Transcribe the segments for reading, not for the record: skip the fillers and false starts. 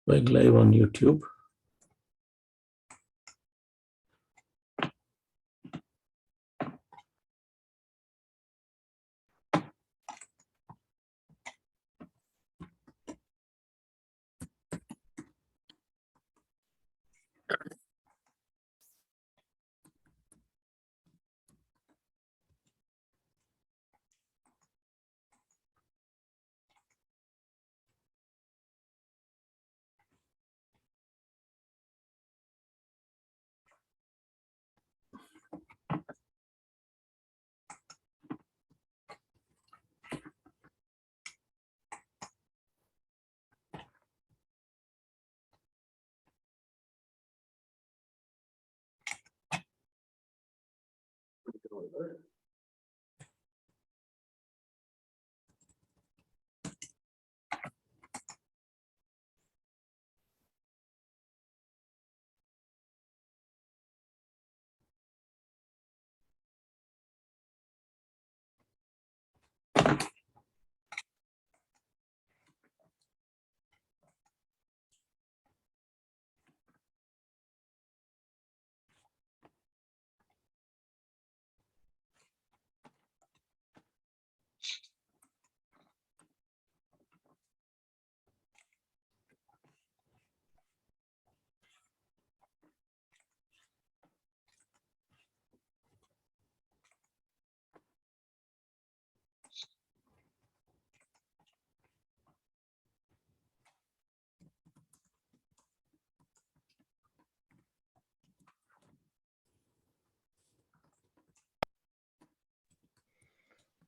going live on YouTube.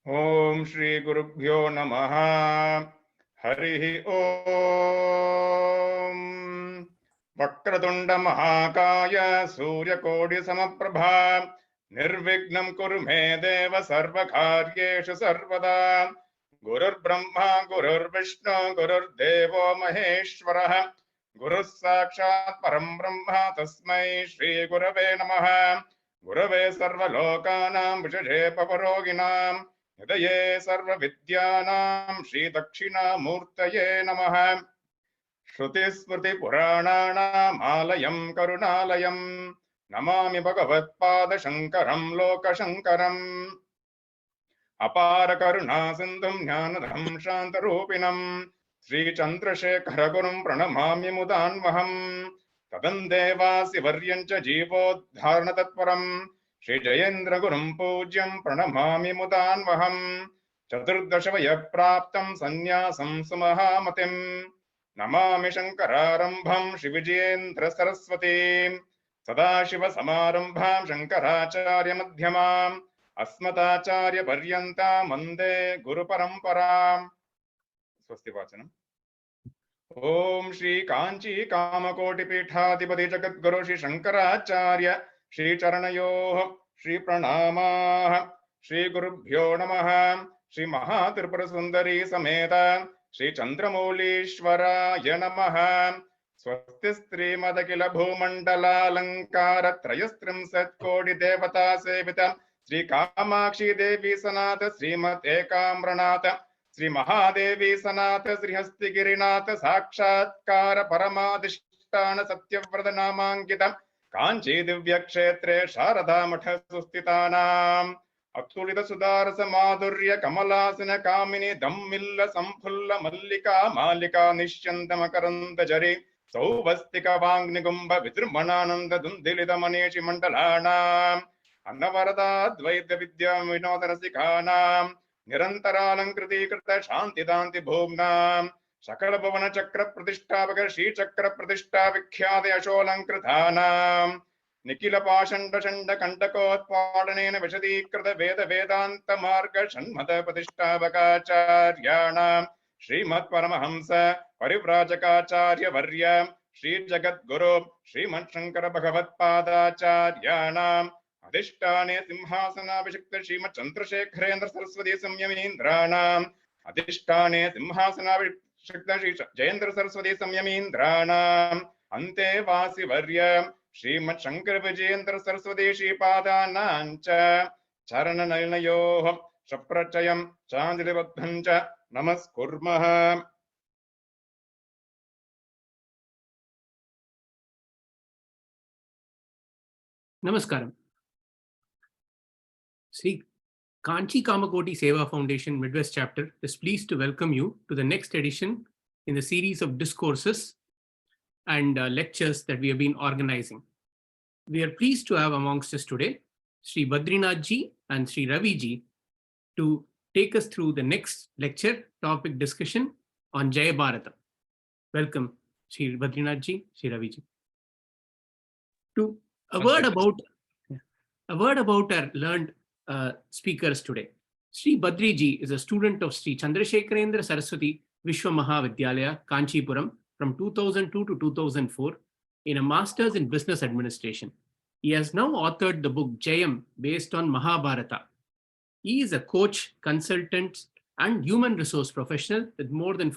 ओम श्री गुरुभ्यो नमः। हरि ओम। वक्रतुंड महाकाय सूर्यकोटि समप्रभा निर्विघ्नं कुरु मे देव सर्वकार्येषु सर्वदा। गुरुर्ब्रह्मा गुरुर्विष्णु गुरुर्देवो महेश्वरः गुरुः साक्षात् परं ब्रह्म तस्मै श्री गुरवे नमः। गुरवे सर्वलोकानां विशेषे पवरोगिणां हृदये सर्वविद्यानां श्रीदक्षिणामूर्तये नमः। श्रुतिस्मृतिपुराणानामालयं करुणालयं नमामि भगवत्पादशङ्करं लोकशङ्करम्। अपार करुणा सिन्धुं ज्ञानदं शान्तरूपिणं श्रीचन्द्रशेखरगुरुं प्रणमामि मुदान्वहम्। तदन्देवासि वर्यं च जीवोद्धारणतत्परम् श्रीजयेन्द्रगुरुं पूज्यं प्रणमामि मुदान्वहम्। चतुर्दशवयप्राप्तं सन्न्यासं सुमहामतिम् नमामि शङ्करारम्भं श्रीविजयेन्द्रसरस्वतीं सदाशिवसमारम्भां शङ्कराचार्यमध्यमाम् अस्मदाचार्यपर्यन्तां वन्दे गुरुपरम्पराम्। स्वस्ति वाचनम्। ओम श्री कांची कामकोटि पीठाधिपति जगद्गुरु श्री शंकराचार्य श्री चरणयोः श्री प्रणामाः। श्री गुरुभ्यो नमः। श्री महात्रिपुर सुंदरी समेत श्री चंद्रमौलीश्वराय नमः। स्वस्ति श्रीमदखिल भूमंडलालंकार त्रयस्त्रिंशत्कोटि देवता सेवित श्री कामाक्षी देवी सनाथ श्रीमत् एकाम्रनाथ श्री महादेवी सनाथ श्रीहस्तिगिरिनाथ साक्षात्कार परमाधिष्ठान सत्यव्रत नामांकित कांची दिव्य क्षेत्रे शारदा मठ सुस्थितानाम् अतुलित सुदारस माधुर्य कमलासन कामिनी दम्मिल्ल संफुल्ल मल्लिका मालिका निश्चंद मकरंद जरी सौवस्तिक वाग्निगुंभ विजृंभणानंद दुंदिलित मनीषि मंडलानाम् अन्नवरदाद्वैत विद्या विनोद रसिकानाम् निरंतरालंकृतीकृत शांतिदांति भूम्नां सकल भवन चक्र प्रतिष्ठापक श्री चक्र प्रतिष्ठा विख्यात यशोलंकृतानां निखिल पाषंड षंड कंटकोत्पादनेन विशदीकृत वेद वेदांत मार्ग षण्मत प्रतिष्ठापकाचार्याणां श्रीमत् परमहंस परिव्राजकाचार्य वर्य श्री जगद्गुरु श्रीमत् शंकर भगवत्पादाचार्याणां अधिष्ठाने सिंहासनाभिषिक्त श्रीमत् चंद्रशेखरेन्द्र सरस्वती संयमीन्द्राणाम् अधिष्ठाने सिंहासनाभिषिक्त श्री जयेन्द्र सरस्वती संयमीन्द्राणाम् अन्तेवासि वर्य श्रीमत् शंकर विजयेन्द्र सरस्वती श्रीपादानां च चरणनयनयोः सप्रचयं चाञ्जलिबद्धं च नमस्कुर्मः। Namaskaram. Shri, Kanchi Kamakoti Seva Foundation Midwest Chapter is pleased to welcome you to the next edition in the series of discourses and lectures that we have been organizing. We are pleased to have amongst us today Shri Badrinath ji and Shri Ravi ji to take us through the next lecture topic discussion on Mahabharatham. Welcome, Shri Badrinath ji, Shri Ravi ji. A word about our learned speakers today. Shri Badri ji is a student of Shri Chandrasekharendra Saraswati Vishwa Mahavidyalaya, Kanchipuram from 2002 to 2004 in a master's in business administration. He has now authored the book Jayam based on Mahabharata. He is a coach, consultant, and human resource professional with more than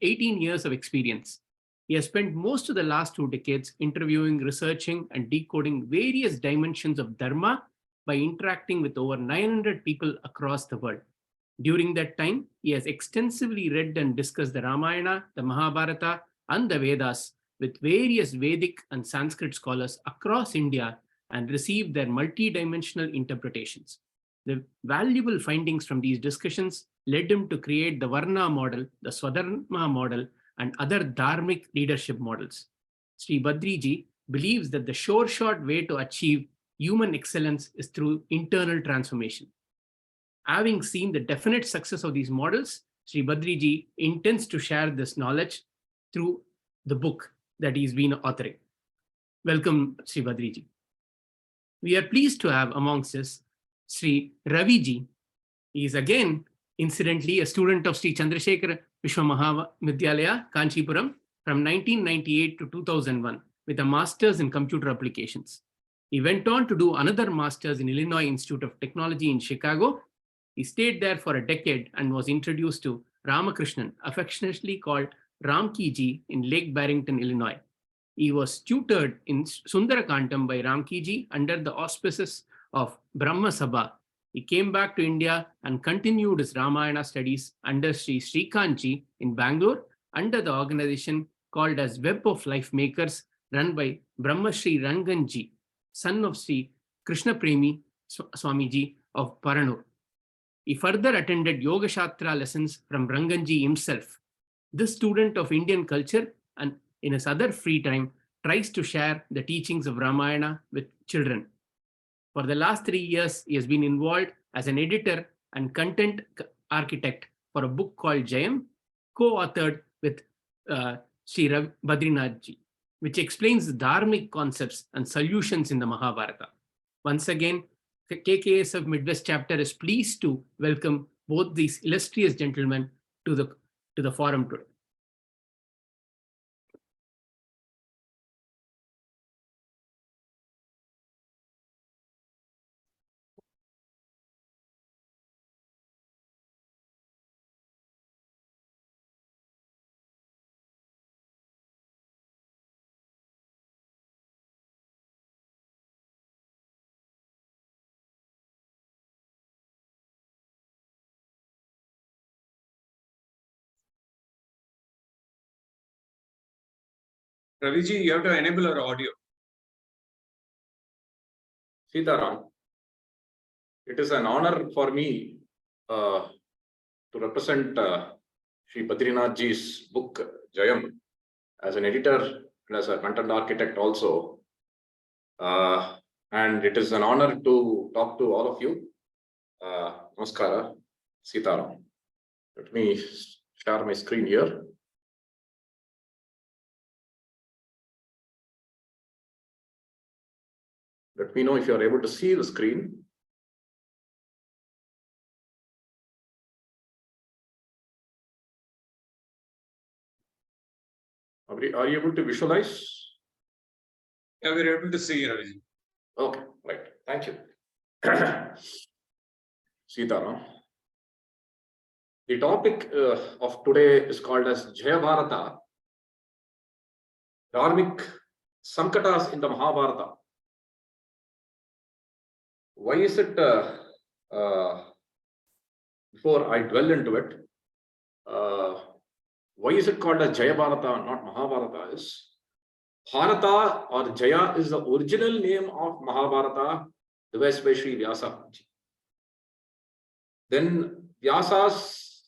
18 years of experience. He has spent most of the last 2 decades interviewing, researching, and decoding various dimensions of Dharma by interacting with over 900 people across the world. During that time, he has extensively read and discussed the Ramayana, the Mahabharata, and the Vedas with various Vedic and Sanskrit scholars across India and received their multi-dimensional interpretations. The valuable findings from these discussions led him to create the Varna model, the Swadharma model, and other dharmic leadership models. Shri Badri ji believes that the short way to achieve human excellence is through internal transformation. Having seen the definite success of these models, Shri Badri ji intends to share this knowledge through the book that he's been authoring. Welcome, Shri Badri ji. We are pleased to have amongst us Shri Ravi ji. He is again, incidentally, a student of Shri Chandrasekhar Vishwa Mahavidyalaya, Kanchipuram from 1998 to 2001 with a master's in computer applications. He went on to do another master's in Illinois Institute of Technology in Chicago. He stayed there for a decade and was introduced to Ramakrishnan, affectionately called Ramki ji, in Lake Barrington, Illinois. He was tutored in Sundarakantam by Ramki ji under the auspices of Brahma Sabha. He came back to India and continued his Ramayana studies under Sri Srikant ji in Bangalore under the organization called as Web of Life Makers, run by Brahma Shri Rangan ji, son of Sri Krishna Premi Swami ji of Paranur. He further attended Yoga Shastra lessons from Ranganji himself. This student of Indian culture and in his other free time tries to share the teachings of Ramayana with children. For the last 3 years, he has been involved as an editor and content architect for a book called Jayam, co-authored with Shri Badrinath ji, which explains the dharmic concepts and solutions in the Mahabharata. Once again, the KKSF Midwest chapter is pleased to welcome both these illustrious gentlemen to the forum today. Raviji, you have to enable our audio. Sitaram, it is an honor for me to represent Shri Badrinath ji's book Jayam as an editor and as a content architect also. And it is an honor to talk to all of you. Namaskara, Sitaram. Let me share my screen here. Let me know if you are able to see the screen. Are you able to visualize? Yeah, we're able to see, Raviji. Okay, right. Thank you. Sitaram. The topic of today is called as Mahabharata, Dharmic Sankatas in the Mahabharata. Why is it, before I dwell into it, why is it called as Mahabharata, not Mahabharata? Is Bharata or Jaya is the original name of Mahabharata, devised by Shri Vyasa. Then Vyasa's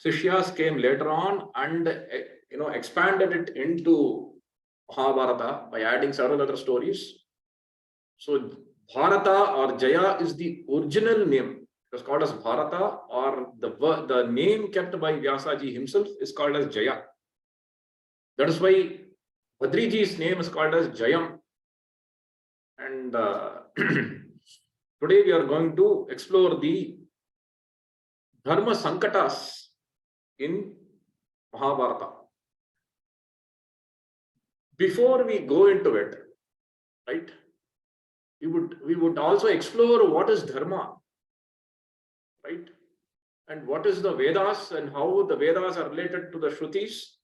Sishyas came later on and expanded it into Mahabharata by adding several other stories. So Bharata or Jaya is the original name. It was called as Bharata, or the name kept by Vyasaji himself is called as Jaya. That is why Badriji's name is called as Jayam. And today we are going to explore the Dharma Sankatas in Mahabharata. Before we go into it, right, we would also explore what is Dharma, right, and what is the Vedas and how the Vedas are related to the Shrutis.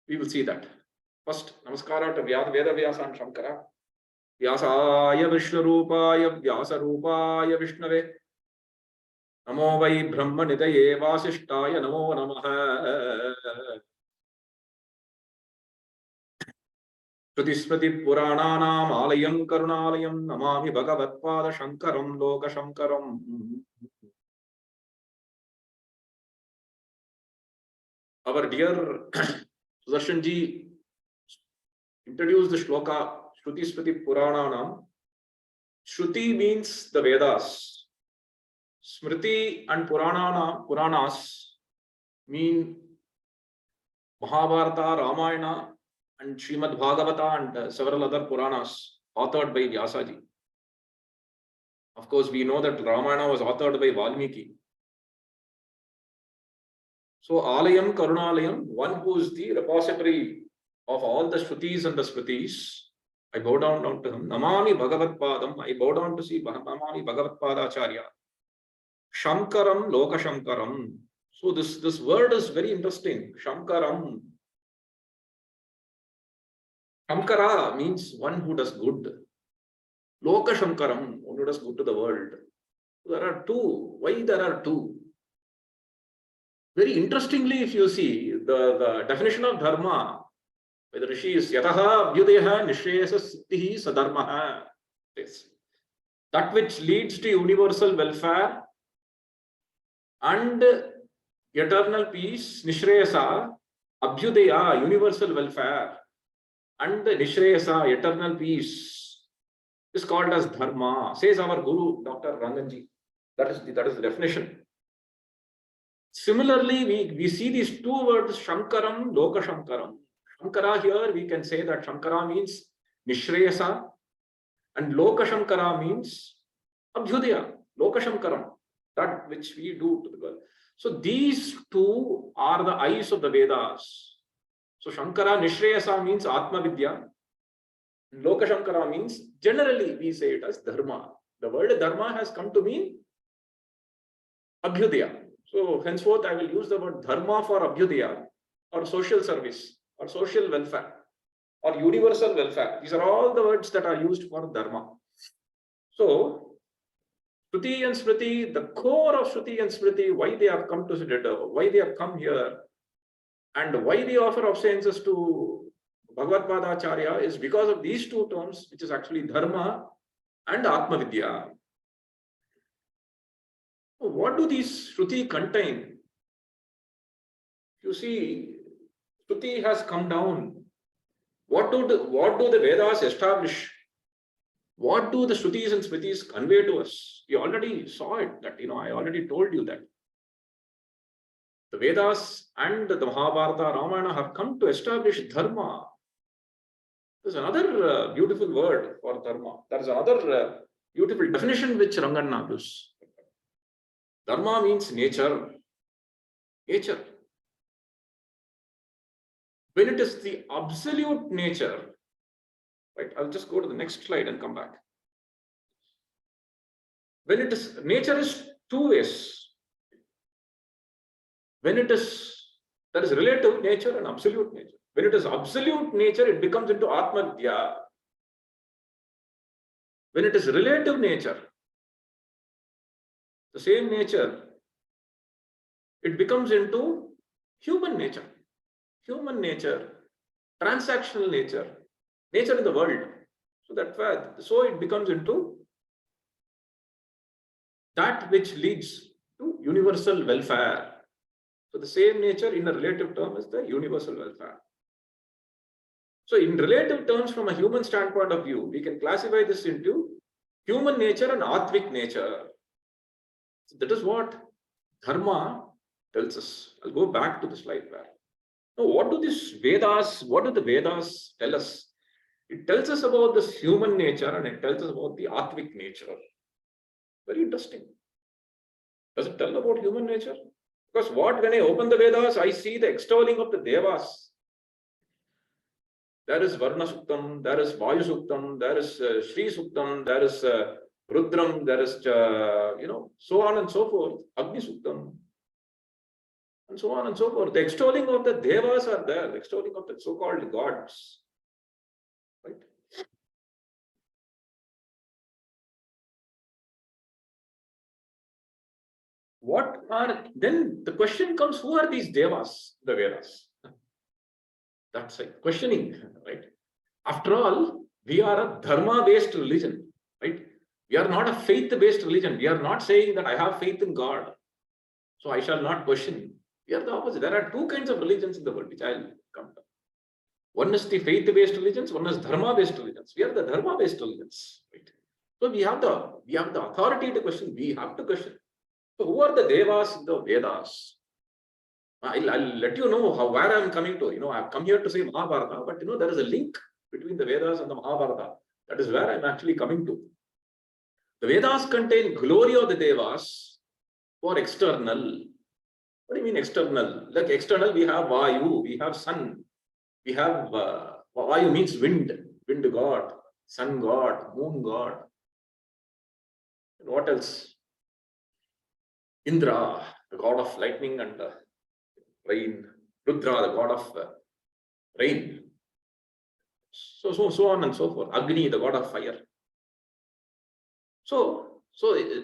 We will see that. First, namaskara to Veda Vyasa and Shankara. Vyasaya Vishnurupaya Vyasarupaya Vishnave. Namo vai Brahma Nidaye Vasishtaya Namo Namaha. Shrutismriti Purananam Alayam Karunalayam Namami Bhagavatpada Shankaram Loka Shankaram. Our dear Sudarshanji introduced the shloka Shrutismriti Purananam. Shruti means the Vedas. Smriti and Puranas mean Mahabharata, Ramayana, and Srimad Bhagavata and several other Puranas authored by Vyasaji. Of course, we know that Ramayana was authored by Valmiki. So, Alayam Karunalayam, one who is the repository of all the Shrutis and the Smritis, I bow down to him. Namami Bhagavat Padam, I bow down to see Namami Bhagavat Padacharya. Shankaram Loka Shankaram. So this word is very interesting. Shankaram. Shankara means one who does good. Loka Shankaram, one who does good to the world. There are two. Why there are two? Very interestingly, if you see the definition of dharma, by the rishis, yataha abhyudayaha nishreyasa siddhihi sadharmaha. That which leads to universal welfare and eternal peace, nishreyasa, abhyudaya, universal welfare, and nishreyasa, eternal peace, is called as dharma, says our Guru, Dr. Ranganji. That is the definition. Similarly, we see these two words, Shankaram, Loka Shankaram. Shankara here, we can say that Shankara means nishreyasa, and Loka Shankara means abhyudaya, Loka Shankaram, that which we do to the world. So these two are the eyes of the Vedas. So Shankara, Nishreyasa means Atma Vidya. Loka Shankara means, generally we say it as Dharma. The word Dharma has come to mean Abhyudaya. So henceforth I will use the word Dharma for Abhyudaya, or social service, or social welfare, or universal welfare. These are all the words that are used for Dharma. So Shruti and Smriti, the core of Shruti and Smriti, why they have come to why they have come here, and why they offer obeisances to Bhagavad Padacharya is because of these two terms, which is actually Dharma and Atma Vidya. So what do these Shruti contain? You see, Shruti has come down. What do the Vedas establish? What do the Shrutis and Smritis convey to us? We already saw it, that, I already told you that. The Vedas and the Mahabharata, Ramayana have come to establish Dharma. There's another beautiful word for Dharma. There's another beautiful definition which Ranganna gives. Dharma means nature. Nature. When it is the absolute nature, right, I'll just go to the next slide and come back. When it is, nature is two ways. When it is, there is relative nature and absolute nature. When it is absolute nature, it becomes into Atma Vidya. When it is relative nature, the same nature, it becomes into human nature. Human nature transactional nature, nature in the world. So it becomes into that which leads to universal welfare. So the same nature in a relative term is the universal welfare. So in relative terms, from a human standpoint of view, we can classify this into human nature and Atmik nature. So that is what Dharma tells us. I'll go back to the slide back. Now, what do the Vedas tell us? It tells us about this human nature and it tells us about the Atmik nature. Very interesting. Does it tell about human nature? Because when I open the Vedas, I see the extolling of the Devas. There is Varna Suktam, there is Vayu Suktam, there is Shri Suktam, there is Rudram, there is, so on and so forth, Agni Suktam, and so on and so forth. The extolling of the Devas are there, the extolling of the so-called gods. Right? Then the question comes, who are these Devas, the Vedas? That's like questioning, right? After all, we are a dharma-based religion, right? We are not a faith-based religion. We are not saying that I have faith in God, so I shall not question. We are the opposite. There are two kinds of religions in the world, which I will come to. One is the faith-based religions, one is dharma-based religions. We are the dharma-based religions, right? So we have the authority to question. We have to question. So who are the Devas in the Vedas? I'll let you know where I'm coming to. I've come here to say Mahabharata, but there is a link between the Vedas and the Mahabharata. That is where I'm actually coming to. The Vedas contain glory of the Devas for external. What do you mean external? Like external, we have Vayu, we have sun, we have Vayu means wind god, sun god, moon god. And what else? Indra, the god of lightning and rain. Rudra, the god of rain. So on and so forth. Agni, the god of fire. So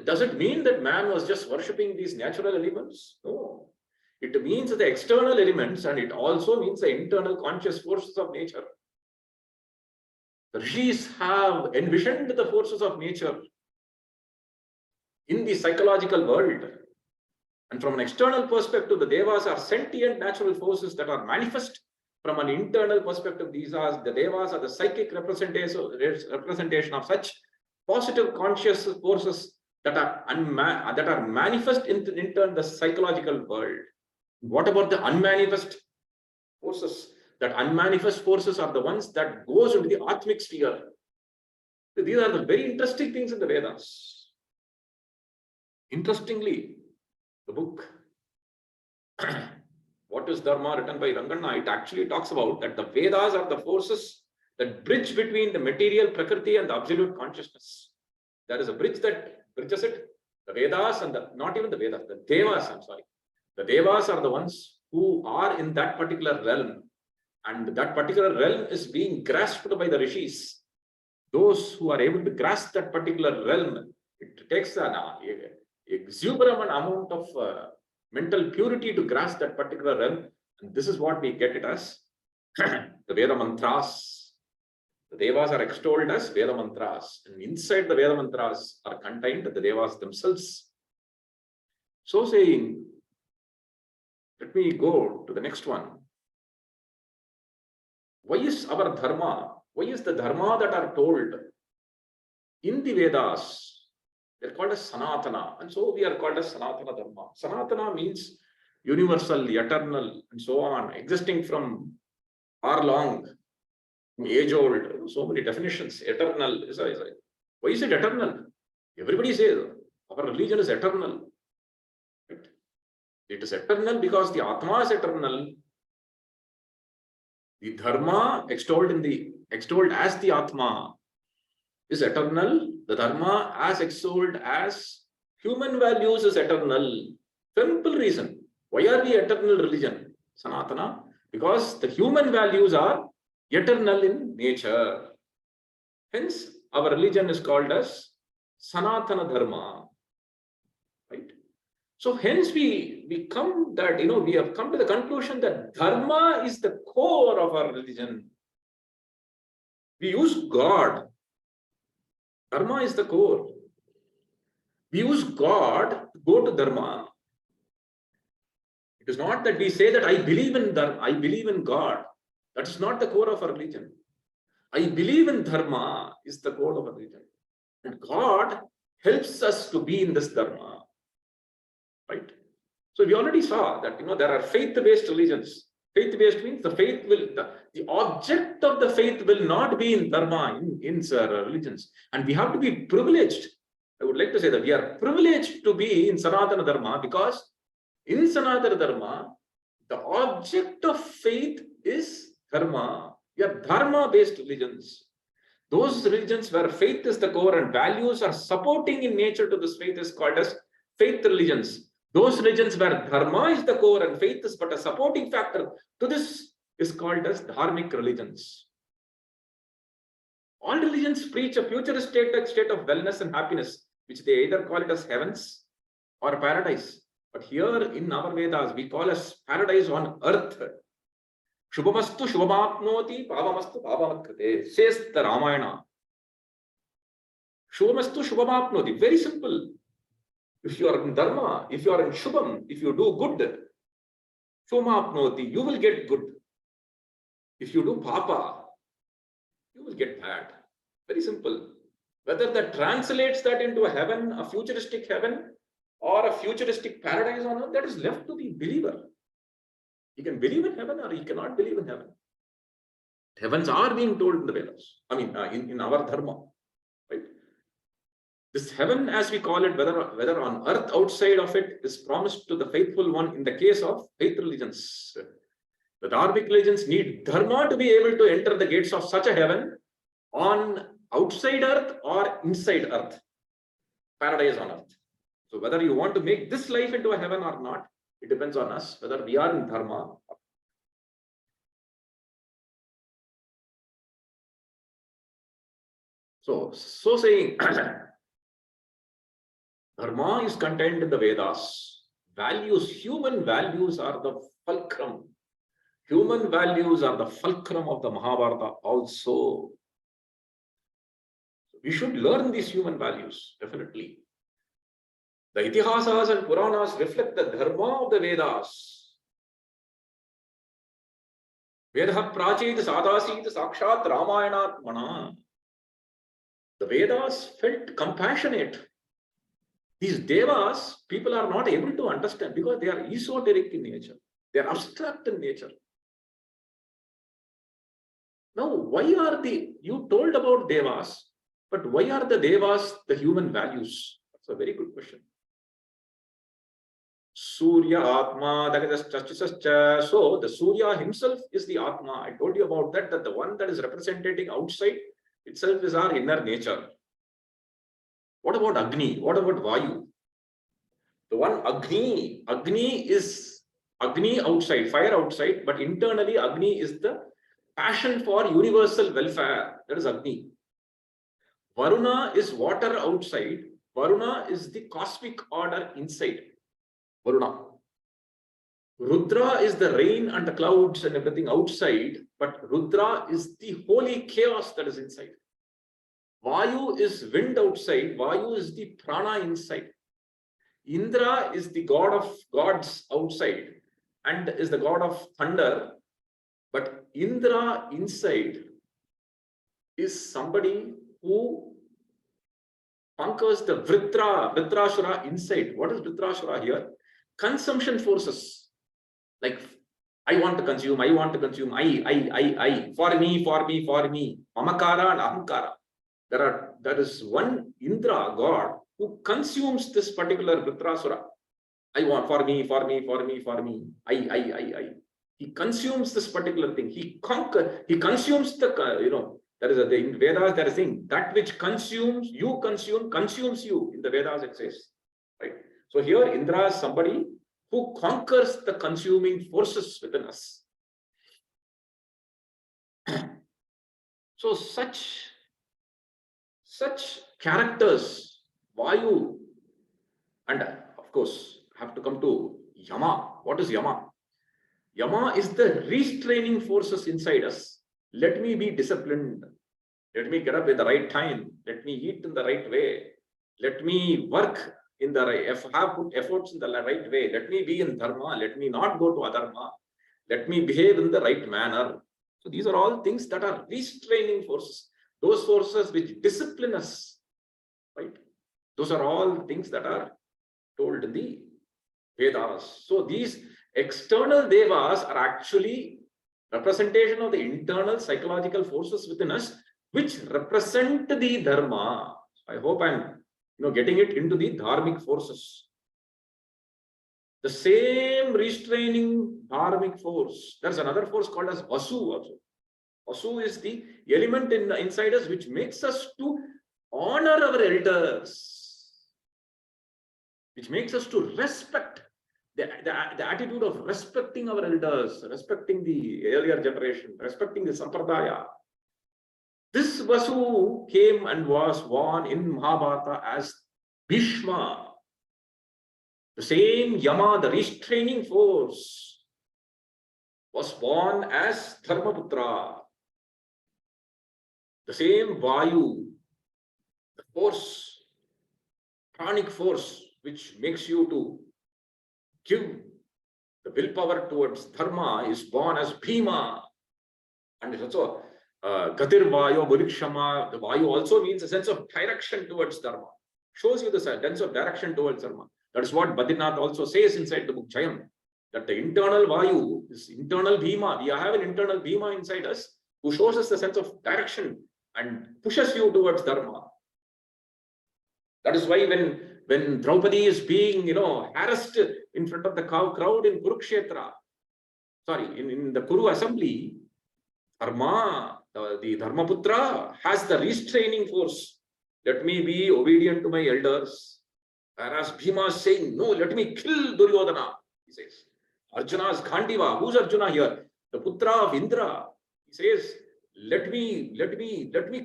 does it mean that man was just worshipping these natural elements? No. It means the external elements, and it also means the internal conscious forces of nature. The Rishis have envisioned the forces of nature in the psychological world. And from an external perspective, the Devas are sentient natural forces that are manifest. From an internal perspective, the Devas are the psychic representation of such positive conscious forces that are manifest in the psychological world. What about the unmanifest forces? That unmanifest forces are the ones that goes into the Atmic sphere. These are the very interesting things in the Vedas. Interestingly, the book, What is Dharma, written by Rangana, it actually talks about that the Vedas are the forces that bridge between the material Prakriti and the absolute consciousness. There is a bridge that bridges it. The Vedas and not even the Vedas, the Devas, The Devas are the ones who are in that particular realm. And that particular realm is being grasped by the Rishis. Those who are able to grasp that particular realm, it takes an exuberant amount of mental purity to grasp that particular realm. And this is what we get it as the Veda mantras. The Devas are extolled as Veda mantras. And inside the Veda mantras are contained the Devas themselves. So saying, let me go to the next one. Why is our dharma? Why is the dharma that are told in the Vedas? They're called as Sanatana. And so we are called as Sanatana Dharma. Sanatana means universal, eternal, and so on, existing from far long, age old. So many definitions. Eternal. Why is it eternal? Everybody says our religion is eternal. Right? It is eternal because the Atma is eternal. The Dharma extolled as the Atma is eternal. The Dharma as extolled as human values is eternal. Simple reason. Why are we eternal religion? Sanatana. Because the human values are eternal in nature. Hence, our religion is called as Sanatana Dharma. Right? So hence we come that, we have come to the conclusion that dharma is the core of our religion. We use God. Dharma is the core. We use God to go to dharma. It is not that we say that I believe in dharma, I believe in God. That is not the core of our religion. I believe in dharma is the core of our religion. And God helps us to be in this dharma. Right? So we already saw that there are faith-based religions. Faith-based means the faith will, the object of the faith will not be in dharma, in religions. And we have to be privileged. I would like to say that we are privileged to be in Sanatana Dharma, because in Sanatana Dharma, the object of faith is dharma. We are dharma-based religions. Those religions where faith is the core and values are supporting in nature to this faith is called as faith religions. Those religions where dharma is the core and faith is but a supporting factor to this is called as dharmic religions. All religions preach a futuristic state of wellness and happiness, which they either call it as heavens or paradise. But here in our Vedas, we call as paradise on earth. Shubhamastu shubhamapnoti pavamastu pavamakrite, says the Ramayana. Shubhamastu shubhamapnoti, very simple. If you are in dharma, if you are in shubham, if you do good, shubhamapnoti, you will get good. If you do papa, you will get bad. Very simple. Whether that translates that into a heaven, a futuristic heaven, or a futuristic paradise on earth, that is left to the believer. He can believe in heaven or he cannot believe in heaven. Heavens are being told in the Vedas. I mean, in our dharma, right? This heaven, as we call it, whether on earth, outside of it, is promised to the faithful one in the case of faith religions. The dharmic religions need dharma to be able to enter the gates of such a heaven on outside earth or inside earth, paradise on earth. So whether you want to make this life into a heaven or not, it depends on us, whether we are in dharma. So saying, dharma is contained in the Vedas. Values, human values are the fulcrum. Human values are the fulcrum of the Mahabharata also. We should learn these human values, definitely. The Itihasas and Puranas reflect the dharma of the Vedas. Vedaha prachit sadasit sakshat Ramayanatmana. The Vedas felt compassionate. These devas, people are not able to understand because they are esoteric in nature. They are abstract in nature. Now, why are you told about devas, but why are the devas the human values? That's a very good question. Surya Atma, so the Surya himself is the Atma. I told you about that the one that is representing outside itself is our inner nature. What about Agni? What about Vayu? The one Agni is Agni outside, fire outside, but internally Agni is the passion for universal welfare. That is Agni. Varuna is water outside. Varuna is the cosmic order inside. Varuna. Rudra is the rain and the clouds and everything outside, but Rudra is the holy chaos that is inside. Vayu is wind outside. Vayu is the prana inside. Indra is the god of gods outside and is the god of thunder. But Indra inside is somebody who conquers the Vritrashura inside. What is Vritrashura here? Consumption forces. Like, I want to consume, I, for me, Mamakara and Ahamkara. There is one Indra god who consumes this particular Vritrasura. I want for me, I. He consumes this particular thing. He consumes the, there is in Vedas, there is a thing, that which consumes you. In the Vedas it says, right? So here Indra is somebody who conquers the consuming forces within us. So such characters, Vayu, and of course have to come to Yama. What is Yama? Yama is the restraining forces inside us. Let me be disciplined. Let me get up at the right time. Let me eat in the right way. Let me work in the right, have put efforts in the right way. Let me be in dharma. Let me not go to adharma. Let me behave in the right manner. So these are all things that are restraining forces. Those forces which discipline us, right? Those are all things that are told in the Vedas. So these external devas are actually representation of the internal psychological forces within us, which represent the dharma. I hope I'm getting it into the dharmic forces. The same restraining dharmic force. There's another force called as Vasu also. Vasu is the element inside us which makes us to honor our elders, which makes us to respect the attitude of respecting our elders, respecting the earlier generation, respecting the sampradaya. This Vasu came and was born in Mahabharata as Bhishma. The same Yama, the restraining force, was born as Dharmaputra. The same Vayu, the force, pranic force, which makes you to give the willpower towards dharma, is born as Bhima. And it's also Gatir Vayu, Burikshama. The Vayu also means a sense of direction towards dharma. Shows you the sense of direction towards dharma. That is what Badrinath also says inside the book Jayam, that the internal Vayu, this internal Bhima, we have an internal Bhima inside us who shows us the sense of direction and pushes you towards dharma. That is why when Draupadi is being, harassed in front of the crowd in Kurukshetra, in the Kuru assembly, Dharma, the Dharmaputra has the restraining force. Let me be obedient to my elders. Whereas Bhima is saying, no, let me kill Duryodhana, he says. Arjuna's Khandiva. Who's Arjuna here? The Putra of Indra. He says, let me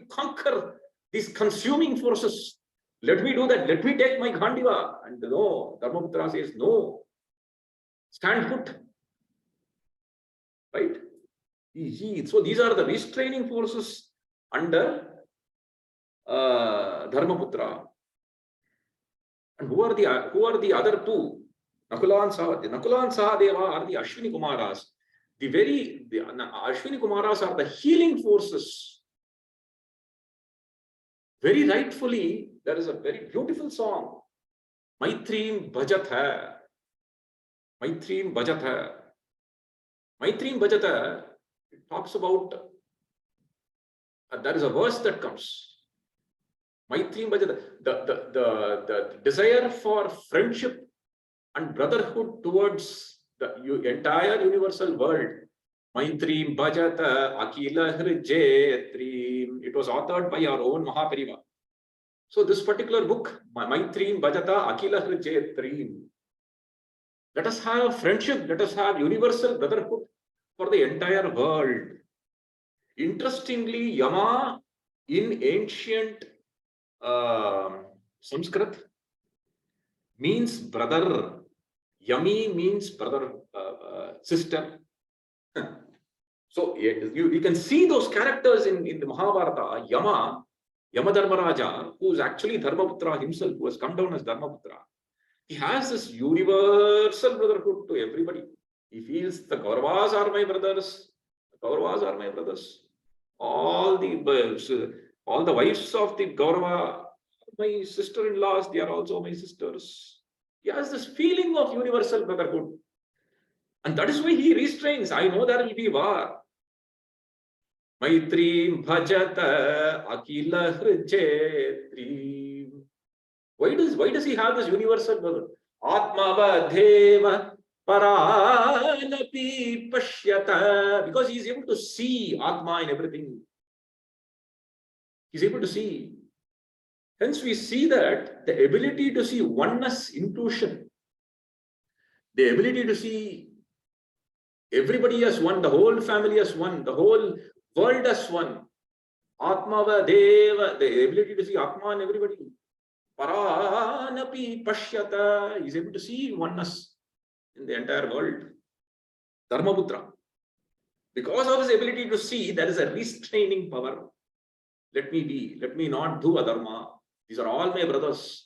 conquer these consuming forces. Let me do that. Let me take my Khandiva. And no, Dharmaputra says, no. Stand put. Right? So these are the restraining forces under Dharmaputra. And who are the other two? Nakula and Sahadeva are the Ashwini Kumaras. The Ashwini Kumaras are the healing forces. Very rightfully, there is a very beautiful song. Maitrim Bhajat Hai. Maitrim Bhajat Hai. Maitrim Bhajat Hai, it talks about, there is a verse that comes. Maitrim Bhajat, the desire for friendship and brotherhood towards the entire universal world. Maitrim Bhajata Akila Hrijayatrim. It was authored by our own Mahapariva. So this particular book, Maitrim Bhajata Akila Hrijayatrim. Let us have friendship. Let us have universal brotherhood for the entire world. Interestingly, Yama in ancient Sanskrit means brother. Yami means brother, sister. So you can see those characters in the Mahabharata. Yama Dharmaraja, who is actually Dharmaputra himself, who has come down as Dharmaputra. He has this universal brotherhood to everybody. He feels the Kauravas are my brothers. The Kauravas are my brothers. All the wives of the Kaurava, my sister-in-laws, they are also my sisters. He has this feeling of universal brotherhood. And that is why he restrains. I know there will be war. Maitrim bhajata akila hrijayatrim. Why does he have this universal brotherhood? Atma vadheva paranapi pashyata. Because he is able to see Atma in everything. He is able to see. Hence we see that the ability to see oneness, intuition, the ability to see everybody as one, the whole family as one, the whole world as one. Atma Deva, the ability to see Atma in everybody. Paranapi Pashyata. He is able to see oneness in the entire world. Dharmaputra. Because of his ability to see, there is a restraining power. Let me be, let me not do adharma. These are all my brothers.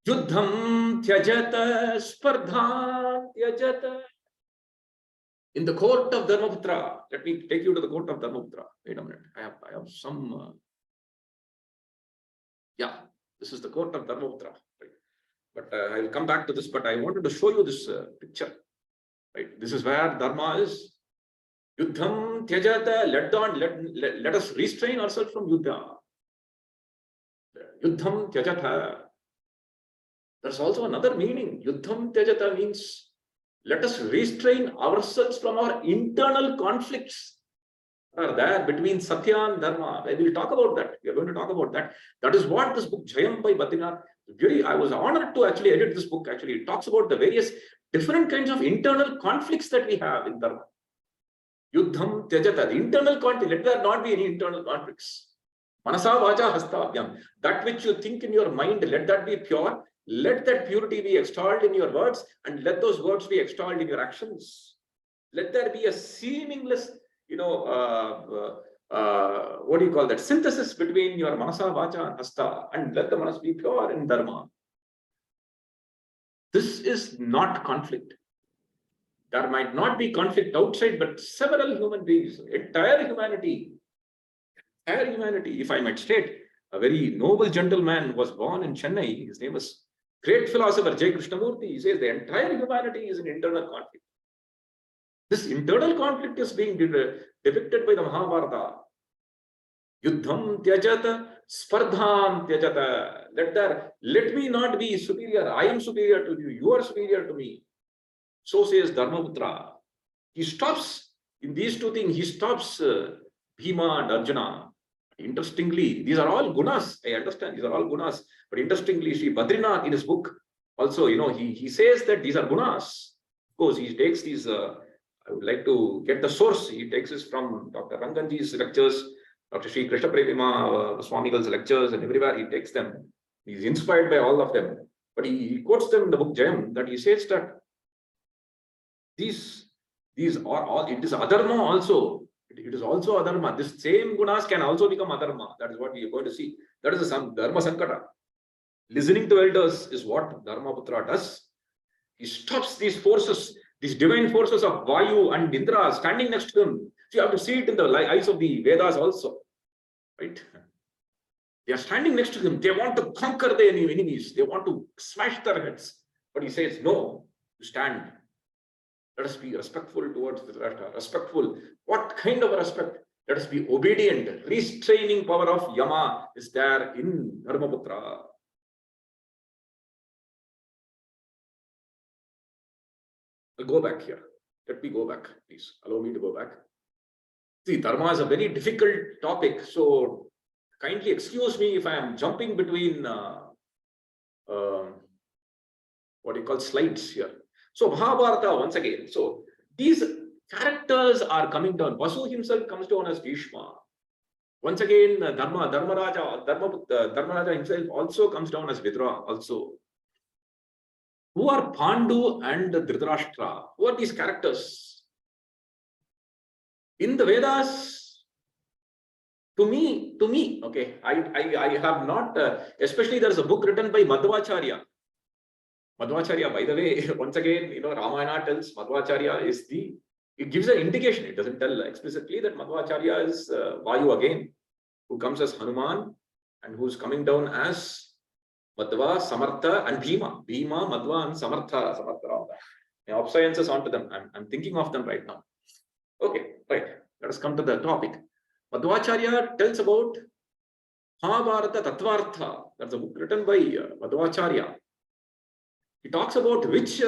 Yuddham Tyajata Spardha Tyajata. In the court of Dharmaputra, let me take you to the court of Dharmaputra. Wait a minute. I have some. Yeah, this is the court of Dharmaputra. Right? But I will come back to this. But I wanted to show you this picture. Right? This is where Dharma is. Yuddham Tyajata. Let us restrain ourselves from Yuddha. Yuddham Tyajata. There's also another meaning. Yuddham Tyajata means let us restrain ourselves from our internal conflicts that are there between Satya and Dharma. We will talk about that. We are going to talk about that. That is what this book, Jayam by Badrinath, I was honored to actually edit this book. Actually, it talks about the various different kinds of internal conflicts that we have in Dharma. Yuddham Tyajata, the internal conflict, let there not be any internal conflicts. Manasa Vacha Hastabhyam, that which you think in your mind, let that be pure. Let that purity be extolled in your words, and let those words be extolled in your actions. Let there be a seamless, what do you call that? Synthesis between your Manasa, Vacha, and Hasta, and let the Manas be pure in Dharma. This is not conflict. There might not be conflict outside, but several human beings, entire humanity, if I might state, a very noble gentleman was born in Chennai. His name was great philosopher J. Krishnamurti. He says the entire humanity is in internal conflict. This internal conflict is being depicted by the Mahabharata. Yuddham Tyajata, Spardham Tyajata. Let me not be superior. I am superior to you. You are superior to me. So says Dharmaputra. He stops in these two things. He stops Bhima and Arjuna. Interestingly, these are all gunas. I understand these are all gunas. But interestingly, Shri Badrinath in his book also, he says that these are gunas. Of course, he takes these. I would like to get the source. He takes this from Dr. Ranganji's lectures, Dr. Shri Krishna Prema Swamigal's lectures, and everywhere he takes them. He's inspired by all of them. But he quotes them in the book Jayam, that he says that these are all, it is adharma also. It is also adharma. This same gunas can also become adharma. That is what we are going to see. That is the Dharma Sankata. Listening to elders is what Dharmaputra does. He stops these forces, these divine forces of Vayu and Indra standing next to him. So you have to see it in the eyes of the Vedas also. Right? They are standing next to him. They want to conquer their enemies. They want to smash their heads. But he says, no, you stand. Let us be respectful towards the Dhritarashtra. Respectful. What kind of a respect? Let us be obedient. Restraining power of Yama is there in Dharmaputra. I'll go back here. Let me go back, please. Allow me to go back. See, Dharma is a very difficult topic. So kindly excuse me if I am jumping between what you call slides here. So Mahabharata once again. So these characters are coming down. Vasu himself comes down as Bhishma. Once again, Dharmaraja himself also comes down as Vithura also. Who are Pandu and Dhritarashtra? Who are these characters? In the Vedas, to me, okay, I have not, especially there is a book written by Madhvacharya. Madhvacharya, by the way, once again, Ramayana tells Madhvacharya is it gives an indication. It doesn't tell explicitly that Madhvacharya is Vayu again, who comes as Hanuman and who's coming down as Madhva, Samartha, and Bhima. Bhima, Madhva, and Samartha. Obsciences onto them. I'm thinking of them right now. Okay, right. Let us come to the topic. Madhvacharya tells about Mahabharata Tattvartha. That's a book written by Madhvacharya. He talks about which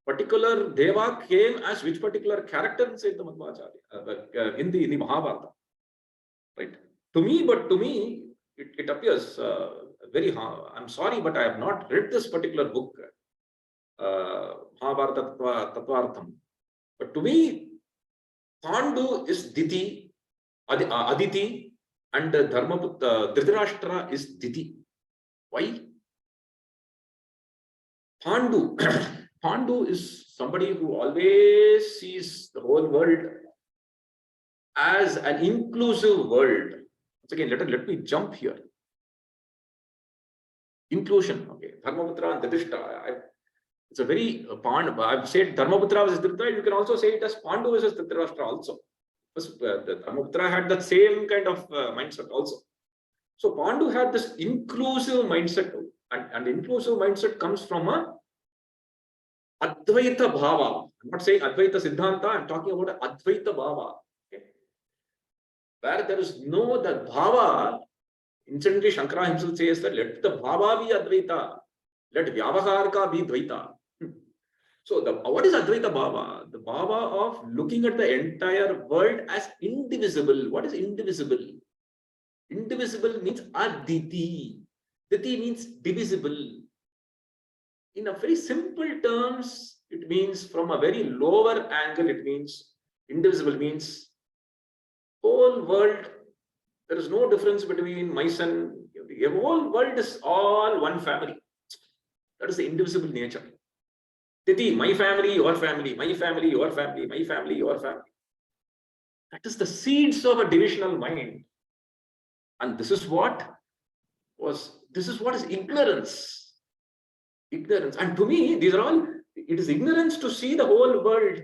particular Deva came as which particular character inside the Madhvacharya, in the Mahabharata. Right? To me, it appears very hard. I'm sorry, but I have not read this particular book, Mahabharata Tattvartham. But to me, Pandu is Diti, Aditi, and Dhritarashtra is Diti. Why? Pandu. Pandu is somebody who always sees the whole world as an inclusive world. Once again, let me jump here. Inclusion. Okay. Dharmaputra and Dharishta. It's a very I've said Dharmaputra versus Dhritarashtra. You can also say it as Pandu versus Dhritarashtra also. The Dharmaputra had that same kind of mindset also. So Pandu had this inclusive mindset, and inclusive mindset comes from a Advaita Bhava. I'm not saying Advaita Siddhanta, I'm talking about an Advaita Bhava. Okay? Where there is no the Bhava, incidentally Shankara himself says that let the Bhava be Advaita, let Vyavaharka be Dvaita. So what is Advaita Bhava? The Bhava of looking at the entire world as indivisible. What is indivisible? Indivisible means Aditi. Diti means divisible. In a very simple terms, it means from a very lower angle, it means indivisible means whole world, there is no difference between my son. The whole world is all one family. That is the indivisible nature. Titi, my family, your family, my family, your family, my family, your family. That is the seeds of a divisional mind. And this is what is ignorance. Ignorance. And to me, these are all, it is ignorance to see the whole world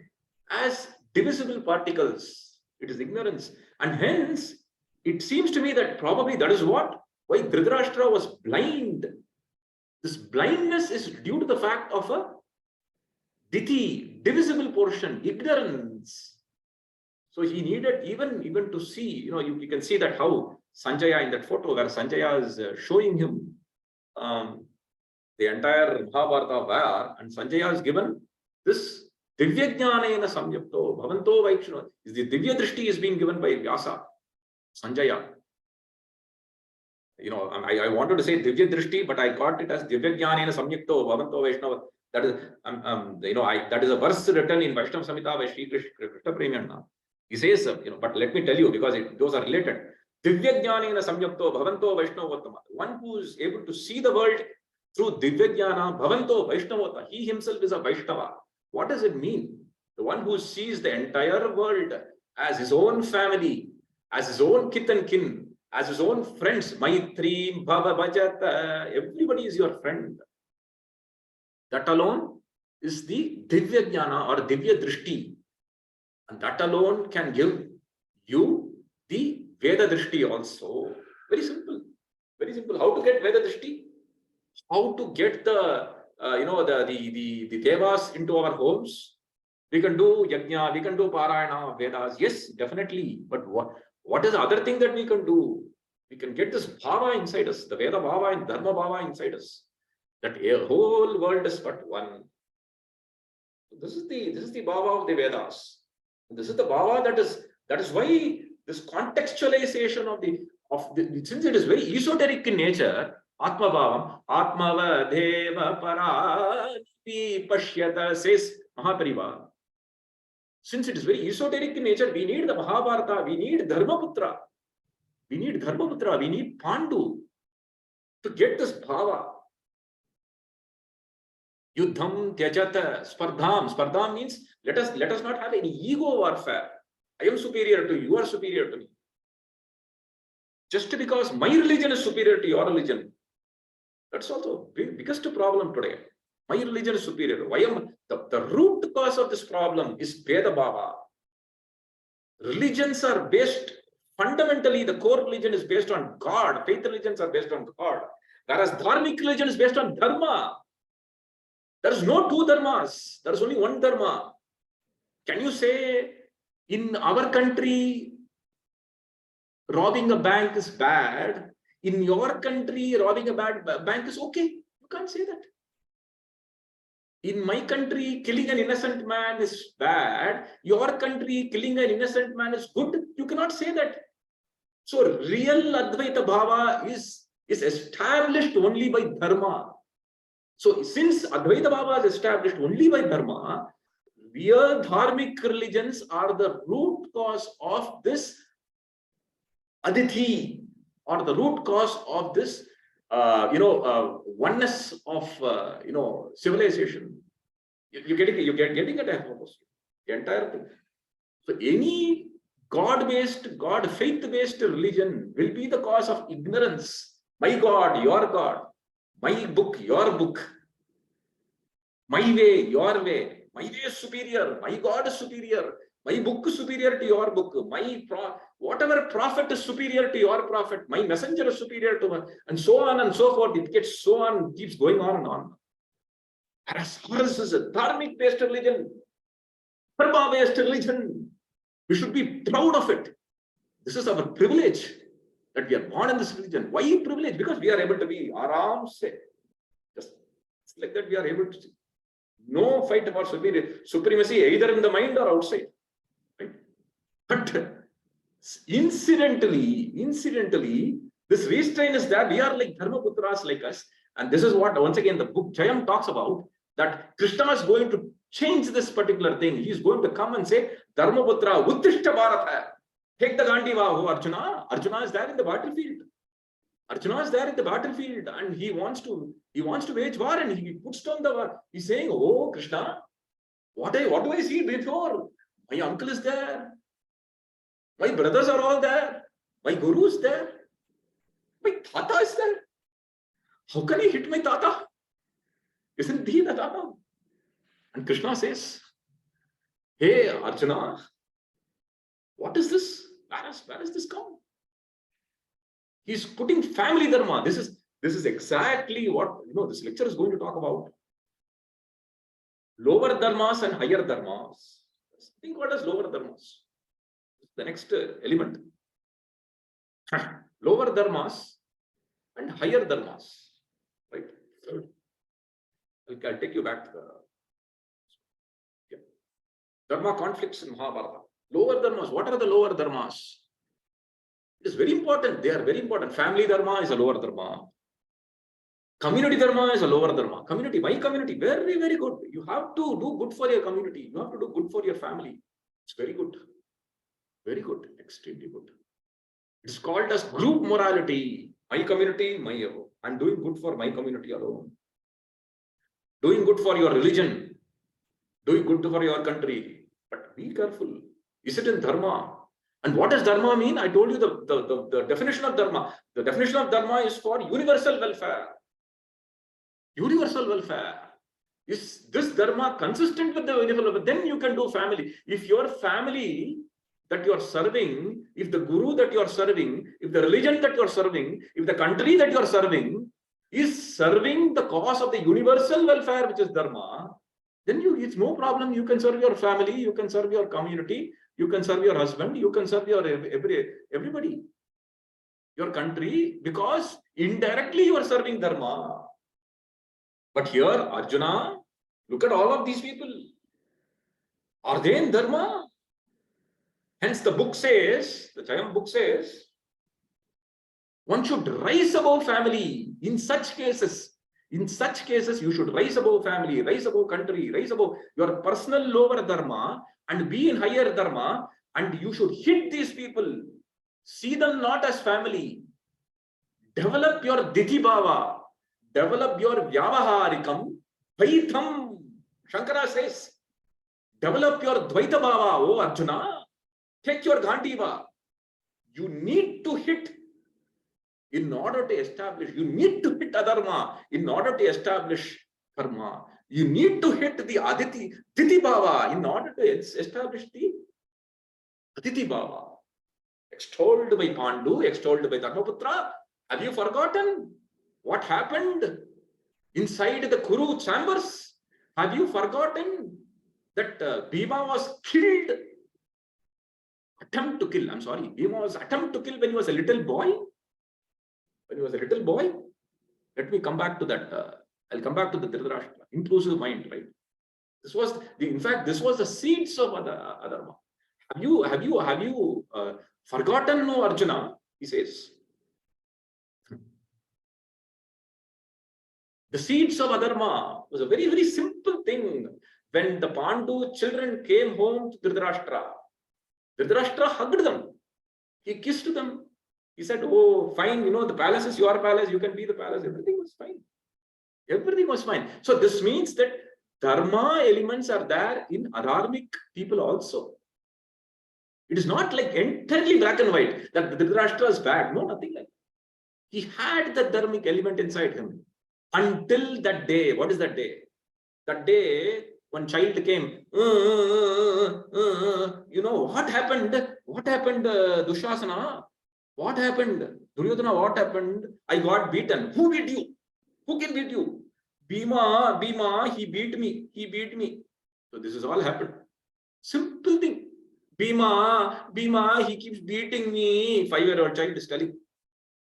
as divisible particles. It is ignorance. And hence, it seems to me that probably that is why Dhritarashtra was blind. This blindness is due to the fact of a diti, divisible portion, ignorance. So he needed even to see, you can see that how Sanjaya in that photo where Sanjaya is showing him the entire Mahabharata war, and Sanjaya is given this Divya Jnanena Samyukto Bhavanto Vaikshno. The Divya Drishti is being given by Vyasa, Sanjaya. I wanted to say Divya Drishti, but I got it as Divya Jnanena Samyukto Bhavanto Vaishnava. That is, that is a verse written in Vaishnava Samhita by Shri Krishna Premiyanna. He says, but let me tell you, because those are related. Divya Jnanena Samyukto Bhavanto Vaishnavattama. One who is able to see the world through Divya Jnana Bhavanto Vaishnavattama. He himself is a Vaishnava. What does it mean? The one who sees the entire world as his own family, as his own kith and kin, as his own friends. Maitri, Bhava, Bhajata. Everybody is your friend. That alone is the Divya Jnana or Divya Drishti. And that alone can give you the Veda Drishti also. Very simple. Very simple. How to get Veda Drishti? How to get the Devas into our homes? We can do Yajna, we can do Parayana, Vedas. Yes, definitely. But what is the other thing that we can do? We can get this Bhava inside us, the Veda Bhava and Dharma Bhava inside us. That whole world is but one. This is the Bhava of the Vedas. This is the Bhava that is why this contextualization of the since it is very esoteric in nature, Atma Bhavam, Atmava Deva Parati Pashyata says Mahapariva. Since it is very esoteric in nature, we need the Mahabharata, we need Dharmaputra, we need Pandu to get this Bhava. Yuddham Tyajata Spardham. Spardham means let us not have any ego warfare. I am superior to you, you are superior to me. Just because my religion is superior to your religion. That's also the biggest problem today. My religion is superior. Why am the root cause of this problem is Veda Bhava. Religions are based, fundamentally the core religion is based on God. Faith religions are based on God. Whereas Dharmic religion is based on Dharma. There is no two dharmas. There is only one dharma. Can you say in our country robbing a bank is bad? In your country robbing a bank is okay? You can't say that. In my country killing an innocent man is bad. Your country killing an innocent man is good. You cannot say that. So real Advaita Bhava is established only by Dharma. So since Advaita Bhava is established only by Dharma, real Dharmic religions are the root cause of this Aditi, or the root cause of this oneness of, civilization. You're getting at the entire thing. So any God-based, faith-based religion will be the cause of ignorance. My God, your God. My book, your book. My way, your way. My way is superior. My God is superier. My book is superior to your book. Whatever prophet is superior to your prophet. My messenger is superior to one. And so on and so forth. It gets so on, keeps going on and on. As ours is a dharmic-based religion, dharma-based religion. We should be proud of it. This is our privilege that we are born in this religion. Why privilege? Because we are able to be aram se. Just like that, we are able to. No fight about supremacy either in the mind or outside. Right? But incidentally, this restraint is that we are like Dharmaputras like us. And this is what, once again, the book Jayam talks about, that Krishna is going to change this particular thing. He is going to come and say, Dharmaputra, Uttishta Bharata. Take the Gandiva, oh Arjuna. Arjuna is there in the battlefield. Arjuna is there in the battlefield and he wants to wage war, and he puts down the war. He's saying, oh Krishna, what do I see before? My uncle is there. My brothers are all there. My guru is there. My tata is there. How can I hit my tata? Isn't he the tata? And Krishna says, hey Arjuna, what is this? Where has this come? He's putting family dharma. This is exactly what this lecture is going to talk about. Lower dharmas and higher dharmas. Think what is lower dharmas. The next element. Lower dharmas and higher dharmas. Right? I'll take you back to the dharma conflicts in Mahabharata. Lower dharmas. What are the lower dharmas? It is very important. They are very important. Family dharma is a lower dharma. Community dharma is a lower dharma. Community, my community, very, very good. You have to do good for your community. You have to do good for your family. It's very good. Very good. Extremely good. It's called as group morality. My community, I'm doing good for my community alone. Doing good for your religion. Doing good for your country. But be careful. Is it in dharma? And what does dharma mean? I told you the definition of dharma. The definition of dharma is for universal welfare. Universal welfare. Is this dharma consistent with the universal welfare? Then you can do family. If your family that you are serving, if the guru that you are serving, if the religion that you are serving, if the country that you are serving is serving the cause of the universal welfare, which is dharma, then it's no problem. You can serve your family, you can serve your community, you can serve your husband, you can serve your everybody, your country, because indirectly you are serving dharma. But here, Arjuna, look at all of these people. Are they in dharma? Hence the book says, the Jayam book says, one should rise above family. In such cases, you should rise above family, rise above country, rise above your personal lower dharma and be in higher dharma, and you should hit these people. See them not as family. Develop your diti bhava. Develop your vyavaharikam. Dvaitam. Shankara says, develop your dvaita bhava, oh Arjuna. Take your Gandiva. You need to hit in order to establish. You need to hit adharma in order to establish karma. You need to hit the aditi bhava in order to establish the aditi bhava. Extolled by Pandu, extolled by Dharmaputra. Have you forgotten what happened inside the Kuru chambers? Have you forgotten that Bhima was killed? Attempt to kill. I'm sorry. Bhima was attempt to kill when he was a little boy. When he was a little boy. Let me come back to that. I'll come back to the Dhritarashtra. Inclusive mind, right? This was in fact, this was the seeds of adharma. Have you forgotten, no Arjuna? He says. The seeds of adharma was a very, very simple thing. When the Pandu children came home to Dhritarashtra, Dhritarashtra hugged them. He kissed them. He said, oh, fine, the palace is your palace, you can be the palace. Everything was fine. Everything was fine. So this means that dharma elements are there in adharmic people also. It is not like entirely black and white, that the Dhritarashtra is bad. No, nothing like that. He had the dharmic element inside him. Until that day. What is that day? That day, one child came, what happened? What happened, Dushasana? What happened? Duryodhana, what happened? I got beaten. Who beat you? Who can beat you? Bhima, he beat me. He beat me. So this is all happened. Simple thing. Bhima, he keeps beating me. 5-year-old child is telling.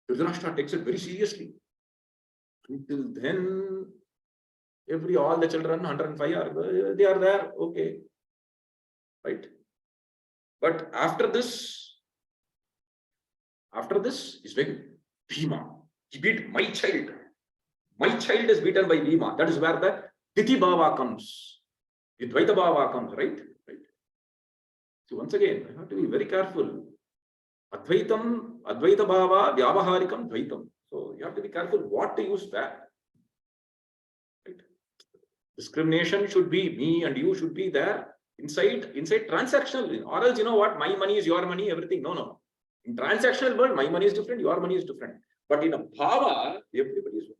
Dhritarashtra takes it very seriously. Until then, all the children, 105 they are there. Okay. Right. But after this, he's like, Bhima, he beat my child. My child is beaten by Bhima. That is where the Titi Bhava comes. The Dvaita Bhava comes, right? So once again, I have to be very careful. Advaitam, Advaita Bhava, Vyavaharikam, Dvaitam. So you have to be careful what to use that. Right? Discrimination should be, me and you should be there inside transactional. Or else, my money is your money, everything. No. In transactional world, my money is different, your money is different. But in a bhava, everybody is one.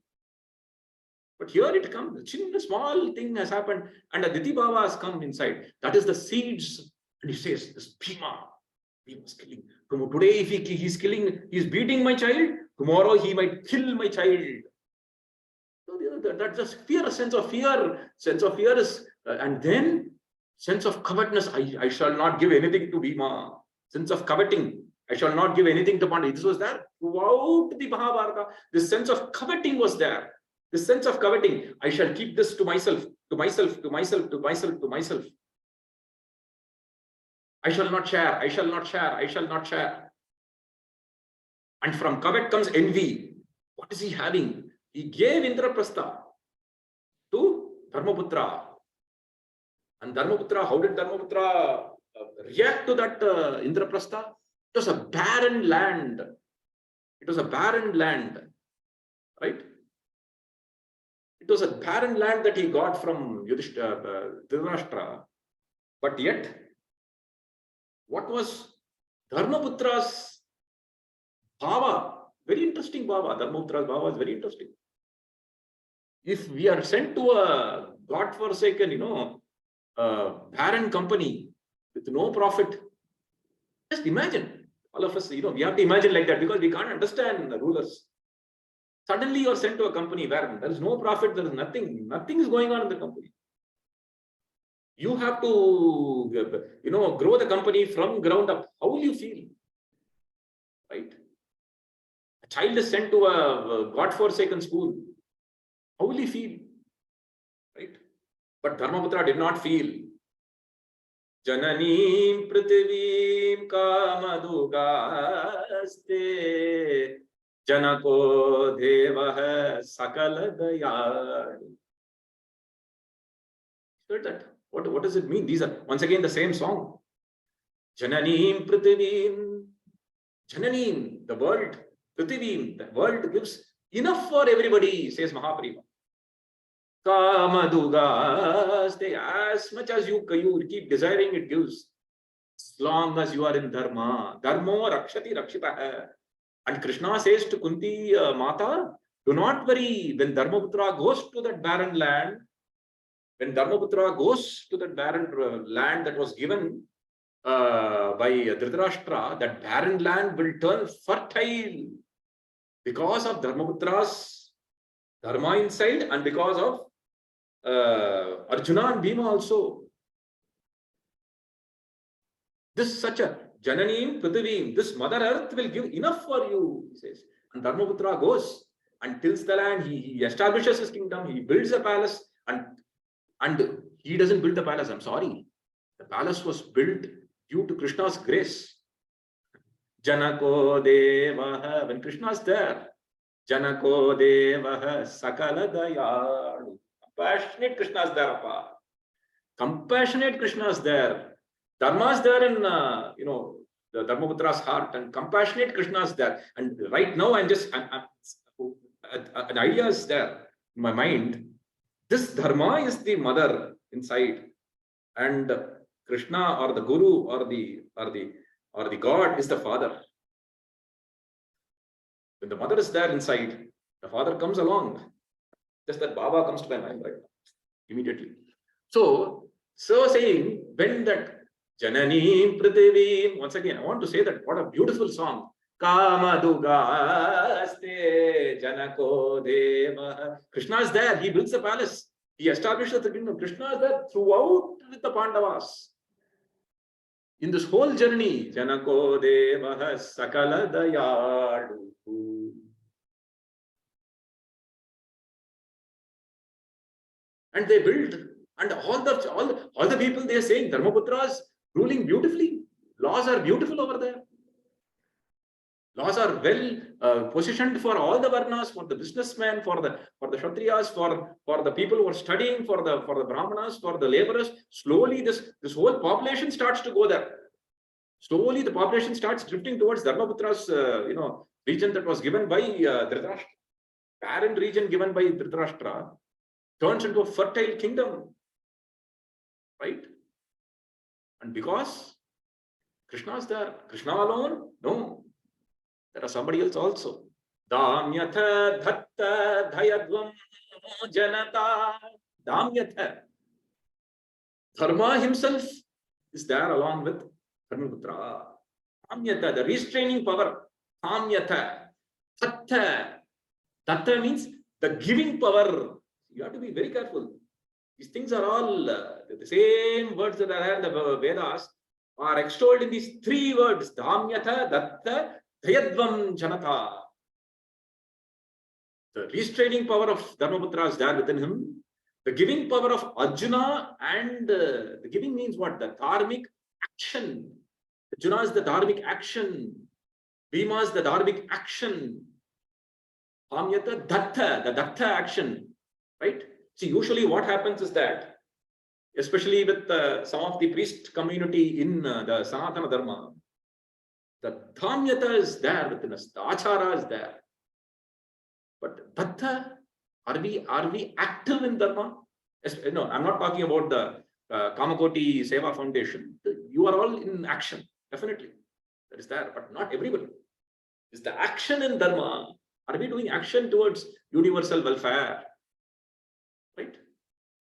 But here it comes, a small thing has happened, and a Diti Bhava has come inside. That is the seeds. And he says, this Bhima is killing. Today, if he's killing, he's beating my child. Tomorrow, he might kill my child. So that's just fear, a sense of fear. Sense of fear is, and then sense of covetousness. I shall not give anything to Bhima. Sense of coveting. I shall not give anything to Pandit. This was there throughout the Mahabharata. This sense of coveting was there. This sense of coveting. I shall keep this to myself, to myself, to myself, to myself, to myself. I shall not share. I shall not share. I shall not share. And from covet comes envy. What is he having? He gave Indraprastha to Dharmaputra. And Dharmaputra, how did Dharmaputra react to that Indraprastha? It was a barren land. It was a barren land. Right? It was a barren land that he got from Dhritarashtra. But yet, what was Dharmaputra's bhava? Very interesting bhava. Dharmaputra's bhava is very interesting. If we are sent to a God-forsaken, barren company with no profit, just imagine. All of us, we have to imagine like that because we can't understand the rulers. Suddenly you are sent to a company where there is no profit, there is nothing is going on in the company. You have to, grow the company from ground up. How will you feel? Right? A child is sent to a God-forsaken school. How will he feel? Right? But Dharmaputra did not feel. Jananim prithivim kamadugaste janako devah sakala dayad. Heard that? What does it mean? These are once again the same song. Jananim prithivim. Jananim, the world. Prithivim, the world gives enough for everybody, says Mahaprabhu. Kamadugaste, as much as you keep desiring, it gives. As long as you are in Dharma. Dharmo rakshati rakshitaha. And Krishna says to Kunti Mata, do not worry. When Dharmaputra goes to that barren land, when Dharmaputra goes to that barren land that was given by Dhritarashtra, that barren land will turn fertile because of Dharmaputra's Dharma inside and because of Arjuna and Bhima also. This such a Jananim Prithivim, this Mother Earth will give enough for you, he says. And Dharmaputra goes and tills the land, he establishes his kingdom, he builds a palace, and he doesn't build the palace, I'm sorry. The palace was built due to Krishna's grace. Janako Devaha, when Krishna is there, Janako Devaha Sakala Dayadu. Compassionate Krishna is there, Compassionate Krishna is there. Dharma is there in, the Dharmaputra's heart, and compassionate Krishna is there. And right now, an idea is there in my mind. This Dharma is the mother inside, and Krishna or the Guru or the God is the father. When the mother is there inside, the father comes along. Just that Baba comes to my mind right now, immediately. So saying, when that Janani Prithivim, once again, I want to say that what a beautiful song. Kamadugaste Janako Deva. Krishna is there. He builds a palace. He establishes the kingdom. Krishna is there throughout with the Pandavas. In this whole journey, Janako Deva Sakala Dayadu. And they build, and all the people, they are saying Dharmaputra is ruling beautifully. Laws are beautiful over there. Laws are well positioned for all the varnas, for the businessmen, for the Kshatriyas, for the people who are studying, for the Brahmanas, for the laborers. Slowly, this whole population starts to go there. Slowly, the population starts drifting towards Dharmaputra's region that was given by Dhritarashtra. Barren region given by Dhritarashtra turns into a fertile kingdom, right? And because Krishna is there, Krishna alone? No. There are somebody else also. Damyatha dhatta dhayadvam janata. Damyatha. Dharma himself is there along with Dharmaputra. Damyatha, the restraining power. Damyatha. Dhatta. Dhatta means the giving power. You have to be very careful. These things are all the same words that are there in the Vedas are extolled in these three words. Damyatha, Datta, Dhayadvam, Janata. The restraining power of Dharmaputra is there within him. The giving power of Arjuna, and the giving means what? The dharmic action. Arjuna is the dharmic action. Bhima is the dharmic action. Damyatha, Datta, the Datta action. Right? See, usually what happens is that, especially with some of the priest community in the Sanatana Dharma, the Dhamyata is there within us, the Achara is there. But Datta, are we active in Dharma? No, I'm not talking about the Kamakoti Seva Foundation. You are all in action, definitely. That is there, but not everybody. Is the action in Dharma? Are we doing action towards universal welfare? Right?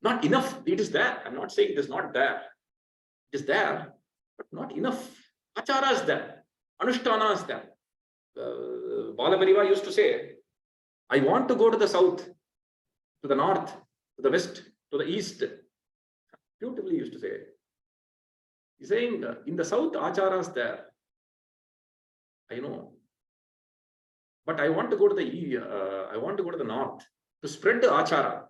Not enough. It is there. I'm not saying it is not there. It is there, but not enough. Achara is there. Anushtana is there. Balapariva used to say, I want to go to the south, to the north, to the west, to the east. Beautifully used to say. He's saying, in the south, Achara is there. I know. But I want to go to the north to spread the Achara.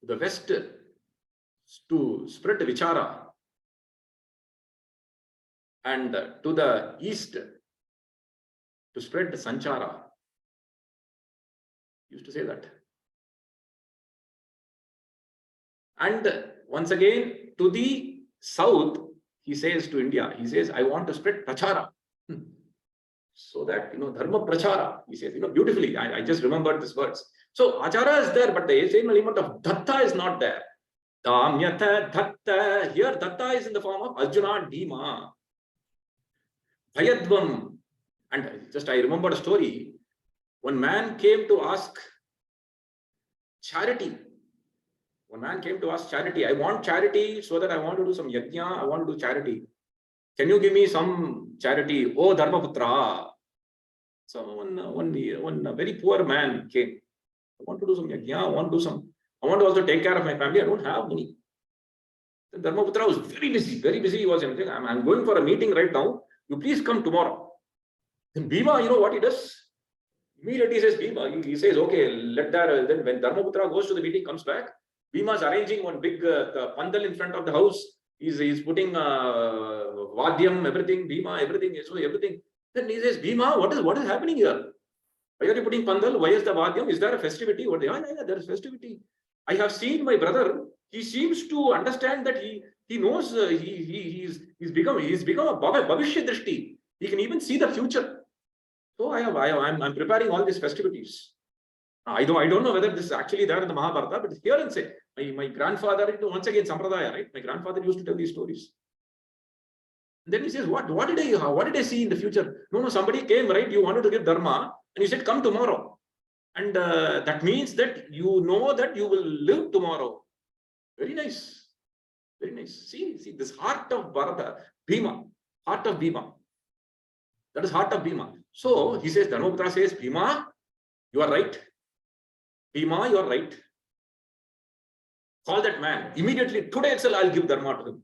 To the west, to spread Vichara, and to the east, to spread Sanchara. He used to say that. And once again, to the south, he says to India, he says, I want to spread Prachara. So that, Dharma Prachara, he says, beautifully. I just remembered these words. So Achara is there, but the same element of Datta is not there. Damyatha, Datta. Here Datta is in the form of Arjuna and Bhima. Dhayadvam. And just I remembered a story. One man came to ask charity. I want charity so that I want to do some yajna. I want to do charity. Can you give me some charity? Oh, Dharmaputra. So one very poor man came. I want to do some yajna. I want to also take care of my family. I don't have money. Then Dharmaputra was very busy. He was saying, I'm going for a meeting right now. You please come tomorrow. Then Bhima, what he does? Immediately he says, Bhima, he says, okay, let that. Then when Dharmaputra goes to the meeting, comes back, Bhima is arranging one big pandal in front of the house. He's putting Vadyam, everything, Bhima, everything. Then he says, Bhima, what is happening here? Why are you putting pandal? Why is the Vadyam? Is there a festivity? Yeah, there is festivity. I have seen my brother. He seems to understand that He knows he's become a Bhavishya Drishti. He can even see the future. So I'm preparing all these festivities. I don't know whether this is actually there in the Mahabharata, but here and say, my grandfather, once again, Sampradaya, right? My grandfather used to tell these stories. And then he says, what did I see in the future? No, somebody came, right? You wanted to give Dharma, and he said, come tomorrow. And that means that you know that you will live tomorrow. Very nice. Very nice. See this heart of Bharata, Bhima, heart of Bhima. That is heart of Bhima. So he says, Dharmaputra says, Bhima, you are right. Bhima, you are right. Call that man. Immediately, today itself, I'll give Dharma to him.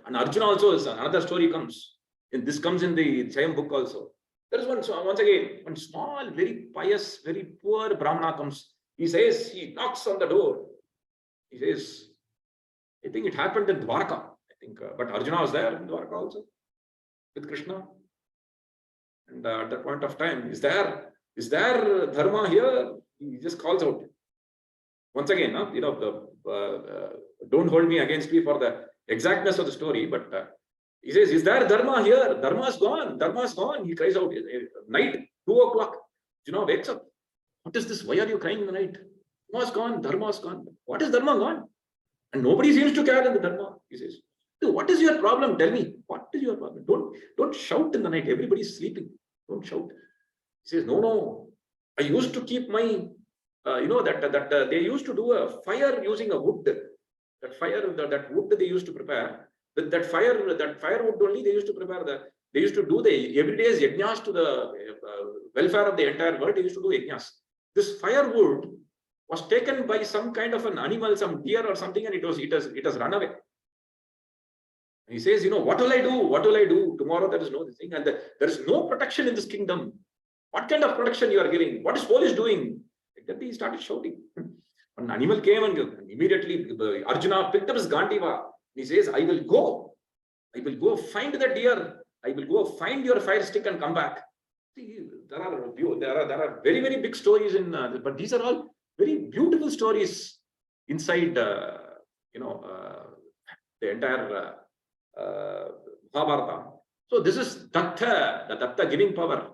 And Arjuna also is another story comes. This comes in the Jayam book also. There is once again, one small, very pious, very poor Brahmana comes. He says, he knocks on the door. He says, I think it happened in Dwarka. I think, but Arjuna was there in Dwarka also with Krishna. And at that point of time, is there Dharma here? He just calls out. Once again, don't hold me against me for the exactness of the story, but he says, is there Dharma here? Dharma's gone. Dharma's gone. He cries out. Night, 2 o'clock. Wakes up. What is this? Why are you crying in the night? Dharma's gone. Dharma's gone. What is Dharma gone? And nobody seems to care in the Dharma. He says, what is your problem? Tell me. What is your problem? Don't shout in the night. Everybody's sleeping. Don't shout. He says, no. I used to keep my, that they used to do a fire using a wood. That wood they used to prepare. With that firewood only they used to prepare they used to do the everyday's yajnas to the welfare of the entire world. They used to do yajnas. This firewood was taken by some kind of an animal, some deer or something, and it has run away. And he says, what will I do? What will I do? Tomorrow there is no thing, and there is no protection in this kingdom. What kind of protection you are giving? What is police doing? Like that he started shouting. An animal came and immediately Arjuna picked up his Gandiva. He says, I will go find the deer. I will go find your fire stick and come back. See, there are very, very big stories but these are all very beautiful stories inside, the entire Mahabharata. So this is Datta, the Datta giving power.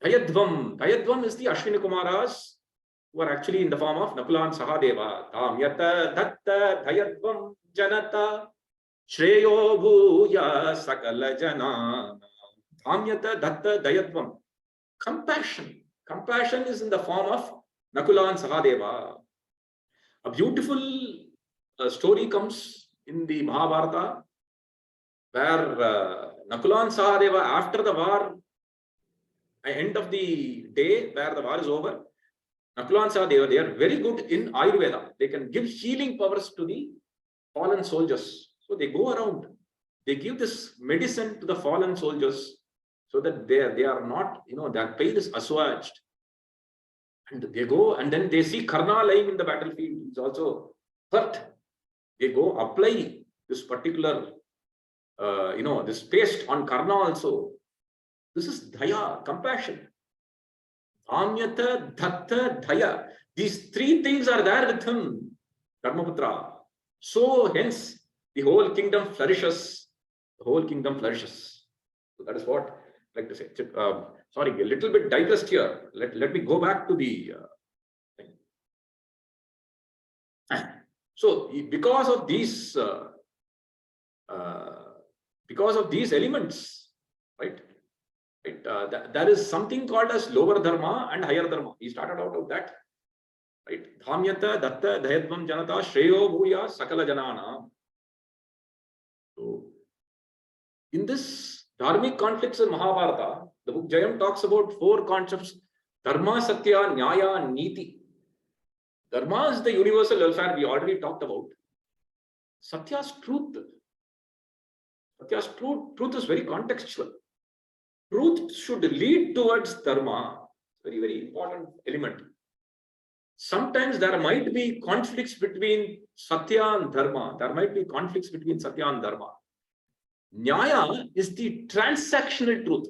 Dayadvam is the Ashwini Kumaras, who are actually in the form of Nakula and Sahadeva. Dhamyata Datta Dayadvam Janata Shreyo Bhuya Sakala Jana. Dhamyata Datta Dayadvam. Compassion is in the form of Nakula and Sahadeva. A beautiful story comes in the Mahabharata where Nakula and Sahadeva, after the war, end of the day where the war is over, Nakula and Sahadeva, they are very good in Ayurveda. They can give healing powers to the fallen soldiers. So they go around, they give this medicine to the fallen soldiers so that they are not, their pain is assuaged. And they go and then they see Karna lying in the battlefield. He's also hurt. They go apply this particular, this paste on Karna also. This is Dhaya, compassion. Dhamyata, Datta, Dhaya. These three things are there with him, Dharmaputra. So hence, the whole kingdom flourishes. The whole kingdom flourishes. So that is what I'd like to say. Sorry, a little bit digressed here. Let me go back to the thing. So because of these elements, right? There is something called as lower dharma and higher dharma. He started out of that, right? Dhamyata datta dayadvam janata shreyo bhuya sakala janana. So in this dharmic conflicts in Mahabharata, the book Jayam talks about 4 concepts: dharma, satya, nyaya, niti. Dharma is the universal welfare we already talked about. Satya's truth. Satya's truth is very contextual. Truth should lead towards dharma. Very, very important element. Sometimes there might be conflicts between satya and dharma. There might be conflicts between satya and dharma. Nyaya is the transactional truth.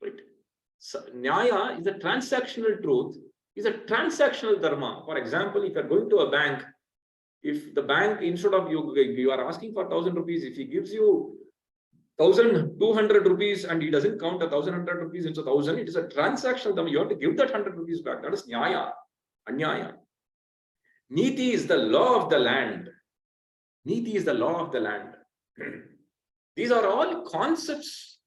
Right? So, Nyaya is a transactional truth, is a transactional dharma. For example, if you are going to a bank, if the bank, instead of you are asking for 1,000 rupees, if he gives you 1,200 rupees and he doesn't count 1,100 rupees into 1,000, it is a transactional. You have to give that 100 rupees back. That is nyaya, anyaya. Niti is the law of the land. Niti is the law of the land. These are all concepts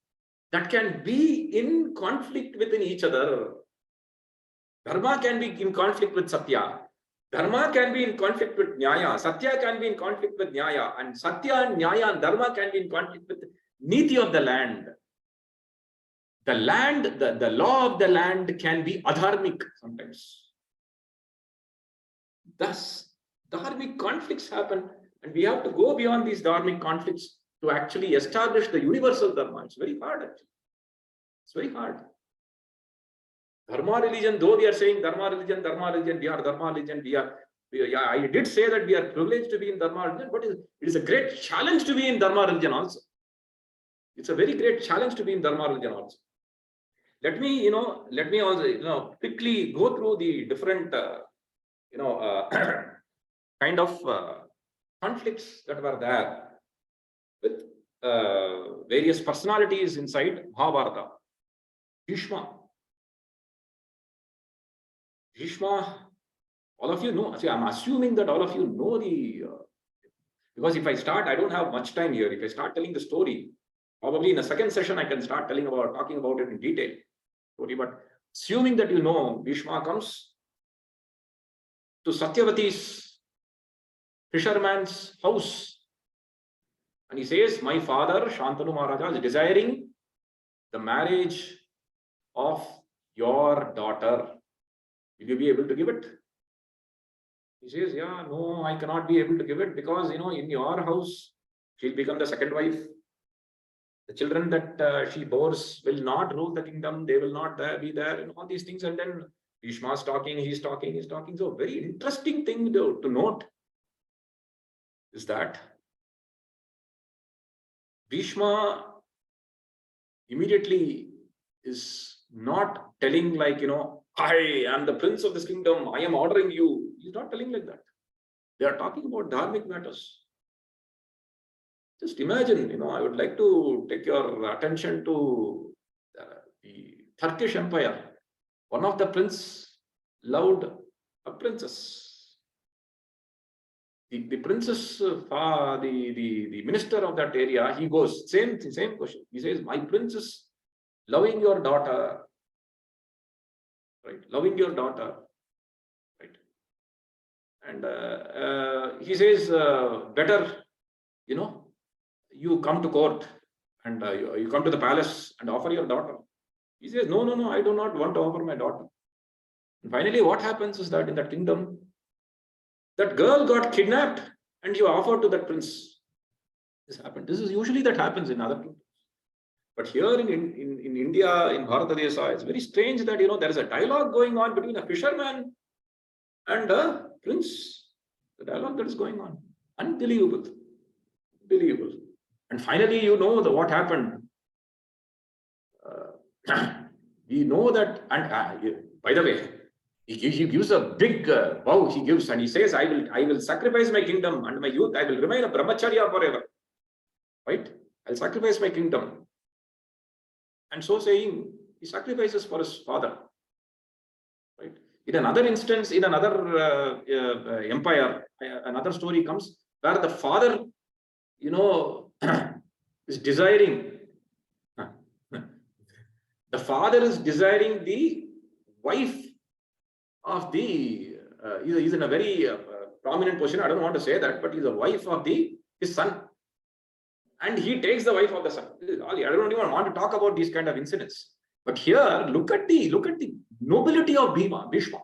that can be in conflict within each other. Dharma can be in conflict with Satya. Dharma can be in conflict with Nyaya. Satya can be in conflict with Nyaya. And Satya and Nyaya and Dharma can be in conflict with Niti of the land. The land, the law of the land can be adharmic sometimes. Thus, dharmic conflicts happen, and we have to go beyond these dharmic conflicts to actually establish the universal Dharma. It's very hard, actually. It's very hard. Dharma religion, though we are saying Dharma religion, we are Dharma religion, yeah, I did say that we are privileged to be in Dharma religion, but it is a great challenge to be in Dharma religion also. It's a very great challenge to be in Dharma religion also. Let me also, quickly go through the different, kind of conflicts that were there with various personalities inside Mahabharata. Bhishma, all of you know. See, I'm assuming that all of you know because if I start, I don't have much time here. If I start telling the story, probably in a second session, I can start talking about it in detail. But assuming that you know, Bhishma comes to Satyavati's fisherman's house, and he says, my father, Shantanu Maharaja, is desiring the marriage of your daughter. Will you be able to give it? He says, yeah, no, I cannot be able to give it because, in your house, she'll become the second wife. The children that she bores will not rule the kingdom. They will not be there, and all these things. And then Bhishma's talking, he's talking. So very interesting thing to note is that Bhishma immediately is not telling like, I am the prince of this kingdom, I am ordering you. He's not telling like that. They are talking about dharmic matters. Just imagine, I would like to take your attention to the Turkish Empire. One of the prince loved a princess. The princess, the minister of that area, he goes, same question. He says, my prince is loving your daughter. Right, loving your daughter, right? And he says, better, you come to court and you come to the palace and offer your daughter. He says, no, I do not want to offer my daughter. And finally, what happens is that in that kingdom, that girl got kidnapped and you offered to that prince. This happened. This is usually that happens in other kingdoms. But here in India, in Bharatadesha, it's very strange that, there is a dialogue going on between a fisherman and a prince. The dialogue that is going on. Unbelievable. Unbelievable. And finally, what happened. We know that, and by the way, he gives a big vow. He gives and he says, I will sacrifice my kingdom and my youth. I will remain a brahmacharya forever. Right? I'll sacrifice my kingdom. And so saying, he sacrifices for his father. Right? In another instance, in another empire, another story comes where the father, is desiring. The father is desiring the wife of the. He's in a very prominent position. I don't want to say that, but he's a wife of his son. And he takes the wife of the son. I don't even want to talk about these kind of incidents. But here, look at the nobility of Bhishma.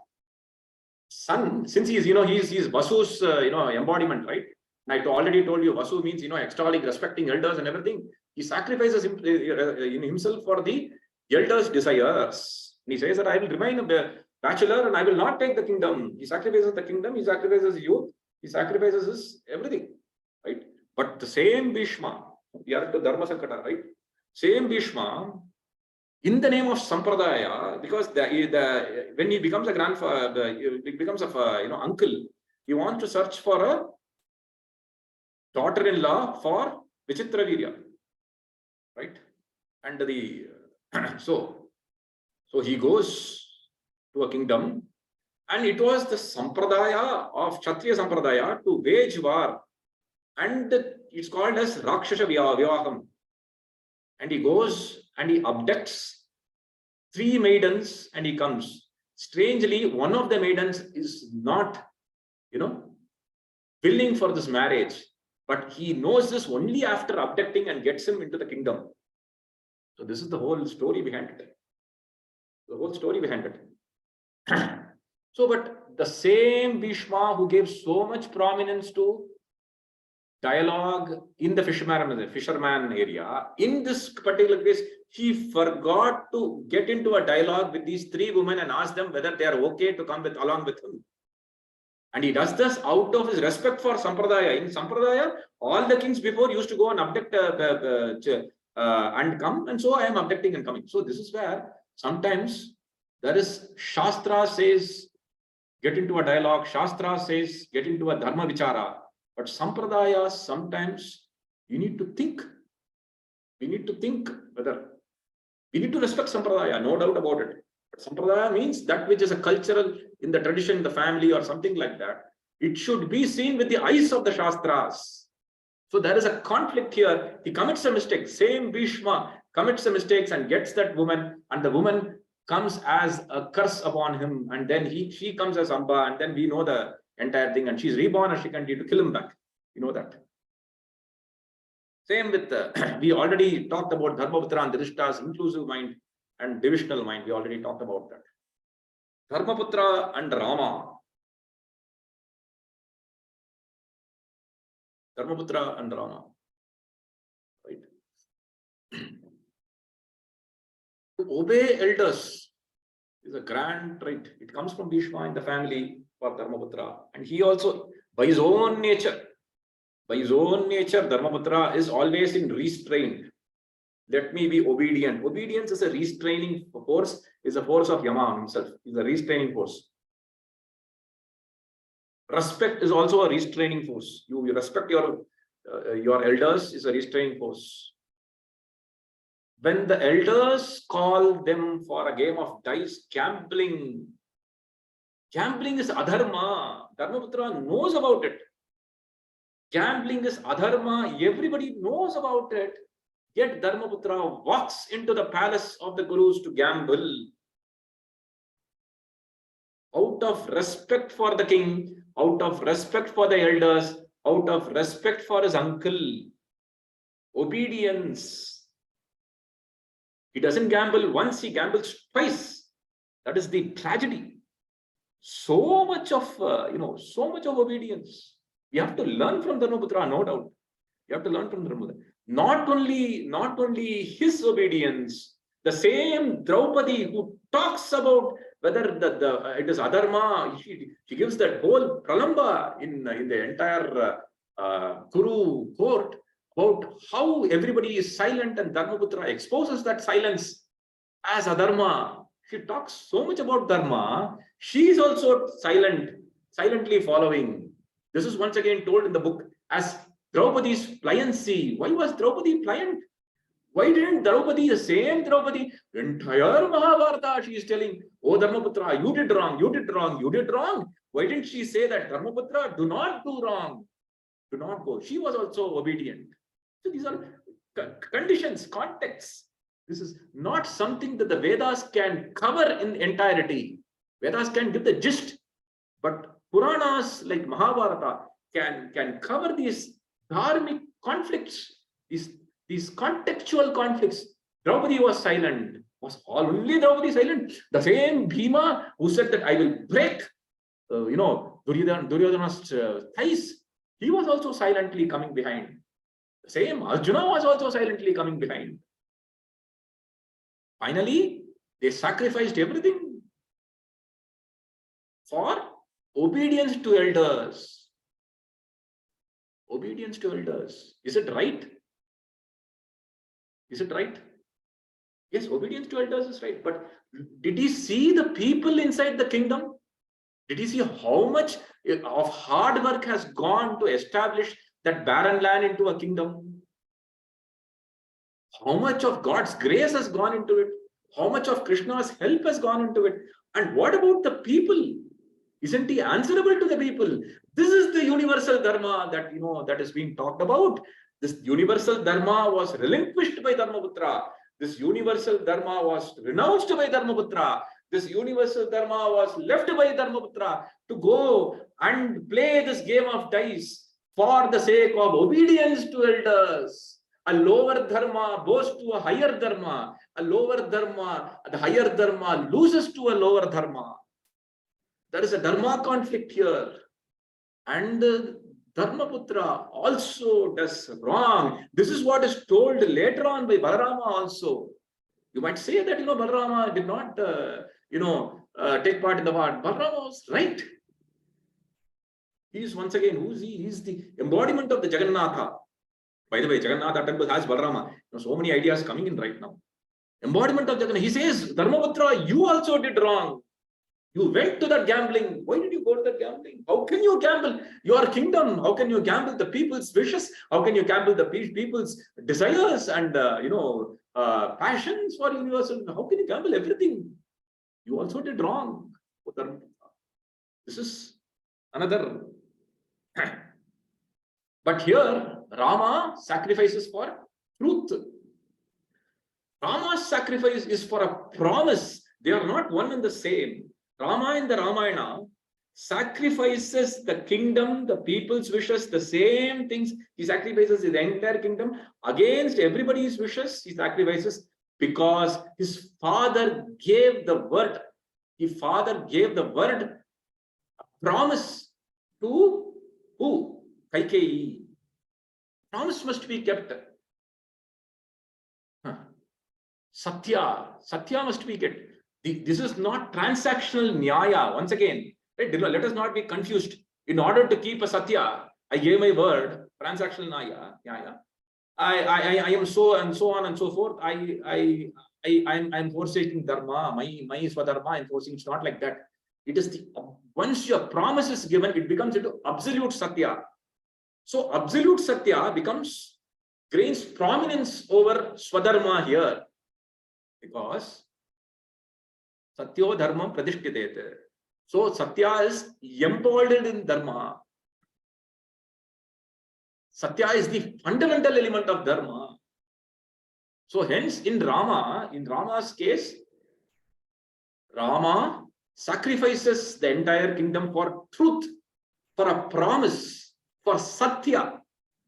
Son, since he's Vasu's embodiment, right? And I already told you, Vasu means extolling, respecting elders and everything. He sacrifices himself for the elders' desires. And he says that I will remain a bachelor and I will not take the kingdom. He sacrifices the kingdom. He sacrifices youth. He sacrifices his everything, right? But the same Bhishma, we are to Dharma Sankata, right? Same Bhishma, in the name of Sampradaya, because when he becomes a grandfather, he becomes uncle, he wants to search for daughter-in-law for Vichitravirya, right? And the so he goes to a kingdom, and it was the sampradaya of Kshatriya sampradaya to wage war, and it's called as Rakshasa Vivaham. And he goes and he abducts 3 maidens and he comes. Strangely, one of the maidens is not, willing for this marriage, but he knows this only after abducting and gets him into the kingdom. So this is the whole story behind it. The whole story behind it. So, but the same Bhishma who gave so much prominence to dialogue in the fisherman area, in this particular case, he forgot to get into a dialogue with these 3 women and ask them whether they are okay to come along with him. And he does this out of his respect for Sampradaya. In Sampradaya, all the kings before used to go and abduct and come, and so I am abducting and coming. So this is where sometimes there is Shastra says get into a dialogue, Shastra says get into a Dharma Vichara. But Sampradaya, sometimes you need to think. We need to think whether we need to respect Sampradaya, no doubt about it. But Sampradaya means that which is a cultural in the tradition, in the family, or something like that. It should be seen with the eyes of the Shastras. So there is a conflict here. He commits a mistake. Same Bhishma commits a mistake and gets that woman, and the woman comes as a curse upon him, and then she comes as Amba, and then we know the entire thing, and she's reborn and she continues to kill him back. You know that. Same with we already talked about Dharmaputra and Dirishta's inclusive mind and divisional mind. We already talked about that. Dharmaputra and Rama. Dharmaputra and Rama. Right. To obey elders is a grand trait. It comes from Bhishma in the family for Dharmaputra. And he also, by his own nature, Dharmaputra is always in restraint. Let me be obedient. Obedience is a restraining force, is a force of Yama himself. Is a restraining force. Respect is also a restraining force. You respect your elders is a restraining force. When the elders call them for a game of dice, gambling is adharma. Dharmaputra knows about it. Gambling is adharma. Everybody knows about it. Yet Dharmaputra walks into the palace of the Gurus to gamble. Out of respect for the king, out of respect for the elders, out of respect for his uncle. Obedience. He doesn't gamble once, he gambles twice. That is the tragedy. So much of obedience. We have to learn from Dharmaputra, no doubt. You have to learn from Dharmaputra. Not only his obedience, the same Draupadi who talks about whether it is adharma, she gives that whole pralamba in the entire Kuru court about how everybody is silent, and Dharmaputra exposes that silence as adharma. She talks so much about dharma. She is also silently following. This is once again told in the book as Draupadi's pliancy. Why was Draupadi pliant? Why didn't Draupadi, the same Draupadi, entire Mahabharata, she is telling, oh Dharmaputra, you did wrong, you did wrong, you did wrong. Why didn't she say that, Dharmaputra, do not do wrong, do not go? She was also obedient. So these are conditions, contexts. This is not something that the Vedas can cover in entirety. Vedas can give the gist, but Puranas like Mahabharata can cover these dharmic conflicts, these contextual conflicts. Draupadi was silent. Was only Draupadi silent? The same Bhima who said that I will break, Duryodhana's thighs, he was also silently coming behind. The same Arjuna was also silently coming behind. Finally, they sacrificed everything for obedience to elders. Obedience to elders. Is it right? Is it right? Yes, obedience to elders is right. But did he see the people inside the kingdom? Did he see how much of hard work has gone to establish that barren land into a kingdom? How much of God's grace has gone into it? How much of Krishna's help has gone into it? And what about the people? Isn't he answerable to the people? This is the universal dharma that that is being talked about. This universal dharma was relinquished by Dharmaputra. This universal dharma was renounced by Dharmaputra. This universal dharma was left by Dharmaputra to go and play this game of dice for the sake of obedience to elders. A lower dharma goes to a higher dharma. A lower dharma, the higher dharma loses to a lower dharma. There is a dharma conflict here. And Dharmaputra also does wrong. This is what is told later on by Balarama also. You might say that, Balarama did not, take part in the war. Balarama was right. He is once again, who is he? He is the embodiment of the Jagannatha. By the way, Jagannatha temple has Balarama. So many ideas coming in right now. Embodiment of Jagannatha. He says, Dharmaputra, you also did wrong. You went to that gambling. Why did you go to that gambling? How can you gamble your kingdom? How can you gamble the people's wishes? How can you gamble the people's desires and passions for universal? How can you gamble everything? You also did wrong. This is another. But here, Rama sacrifices for truth. Rama's sacrifice is for a promise. They are not one and the same. Rama in the Ramayana sacrifices the kingdom, the people's wishes, the same things. He sacrifices his entire kingdom against everybody's wishes. He sacrifices because his father gave the word. His father gave the word, a promise to who? Kaikeyi. Promise must be kept. Satya must be kept. This is not transactional nyaya. Once again, right? Let us not be confused. In order to keep a satya, I gave my word, transactional nyaya. I am so and so on and so forth. I'm forsaking dharma, my swadharma, I'm forcing. It's not like that. It is once your promise is given, it becomes into absolute satya. So absolute satya gains prominence over swadharma here, because Satyo Dharma Pradishtitete. So Satya is embodied in Dharma. Satya is the fundamental element of Dharma. So hence in Rama's case, Rama sacrifices the entire kingdom for truth, for a promise, for Satya.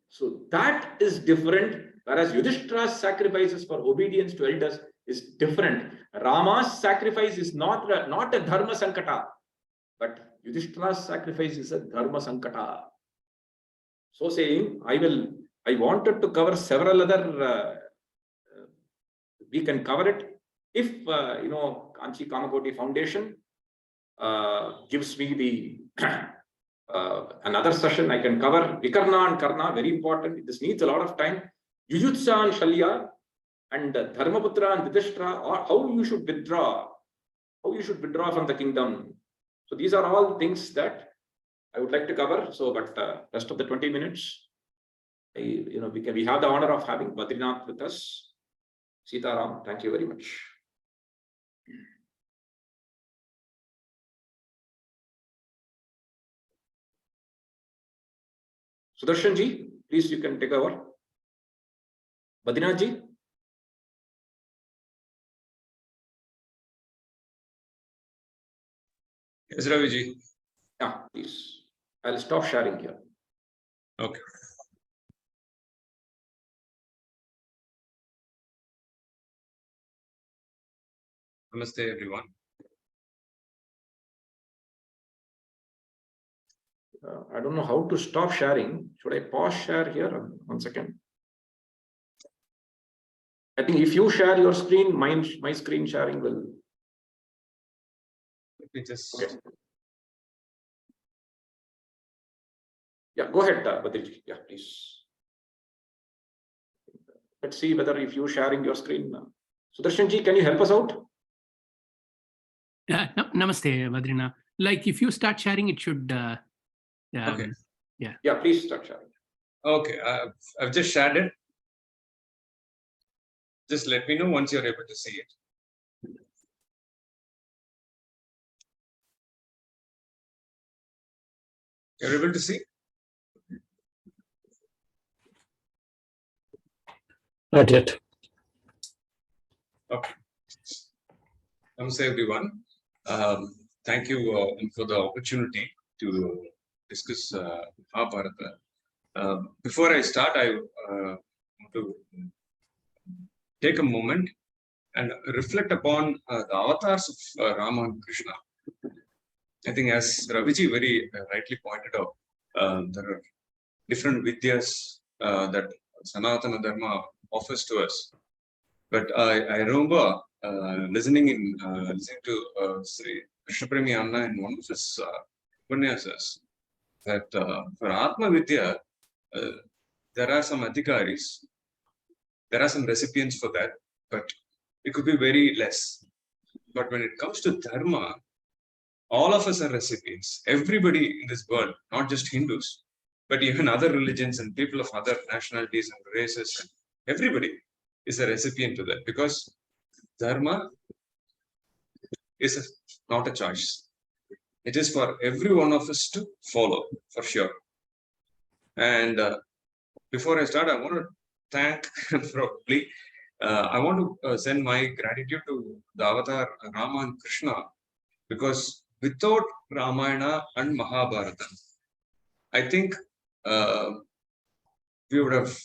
So that is different, whereas Yudhishthira's sacrifices for obedience to elders is different. Rama's sacrifice is not a Dharma Sankata, but Yudhishthira's sacrifice is a Dharma Sankata. So saying, I wanted to cover several other, we can cover it. If, Kanchi Kamakoti Foundation gives me the another session, I can cover Vikarna and Karna, very important. This needs a lot of time. Yujutsa and Shalya, and Dharmaputra and Yudhishthira, or how you should withdraw from the kingdom. So these are all things that I would like to cover. So, but rest of the 20 minutes, we have the honor of having Badrinath with us. Sitaram, thank you very much. Sudarshan ji, please, you can take over. Badrinath ji. Yes, Raviji. Yeah, please. I'll stop sharing here. Okay. Namaste, everyone. I don't know how to stop sharing. Should I pause share here? 1 second. I think if you share your screen, my screen sharing will. Let me just. Okay. Yeah, go ahead, Badriji. Yeah, please. Let's see whether if you sharing your screen. Sudarshan ji, can you help us out? Namaste, Badrinath. Like if you start sharing, it should. Okay. Yeah, please start sharing. Okay, I've just shared it. Just let me know once you're able to see it. You're able to see? Not yet. Okay. Namaste everyone. Thank you for the opportunity to discuss Mahabharata. Before I start, I want to take a moment and reflect upon the avatars of Rama and Krishna. I think as Raviji very rightly pointed out, there are different vidyas that Sanatana Dharma offers to us. But I remember listening to Shri Krishna Anna in one of his upanyasas that for Atma Vidya, there are some adhikaris, there are some recipients for that, but it could be very less. But when it comes to Dharma, all of us are recipients. Everybody in this world, not just Hindus, but even other religions and people of other nationalities and races, everybody is a recipient to that, because Dharma is not a choice. It is for every one of us to follow, for sure. And before I start, I want to thank probably, I want to send my gratitude to the avatar Rama and Krishna, because without Ramayana and Mahabharata, I think we would have,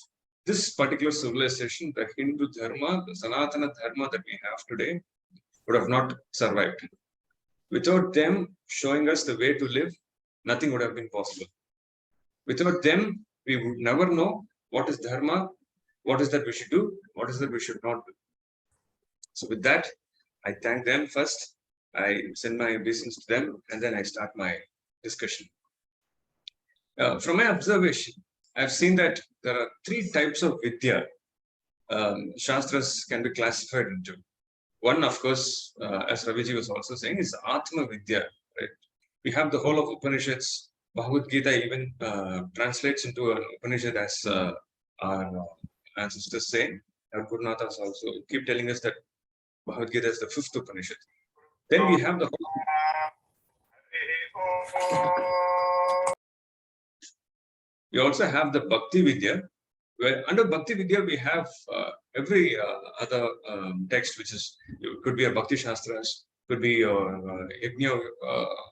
this particular civilization, the Hindu Dharma, the Sanatana Dharma that we have today, would have not survived. Without them showing us the way to live, nothing would have been possible. Without them, we would never know what is Dharma, what is that we should do, what is that we should not do. So with that, I thank them first. I send my obeisance to them, and then I start my discussion. From my observation, I've seen that there are three types of Vidya Shastras can be classified into. One, of course, as Raviji was also saying, is Atma Vidya. Right? We have the whole of Upanishads. Bhagavad Gita even translates into an Upanishad, as our ancestors say. Our Gurnathas also keep telling us that Bhagavad Gita is the fifth Upanishad. Then we have the we also have the Bhakti Vidya, where under Bhakti Vidya we have every other text, which is, could be a Bhakti Shastras, could be Yajna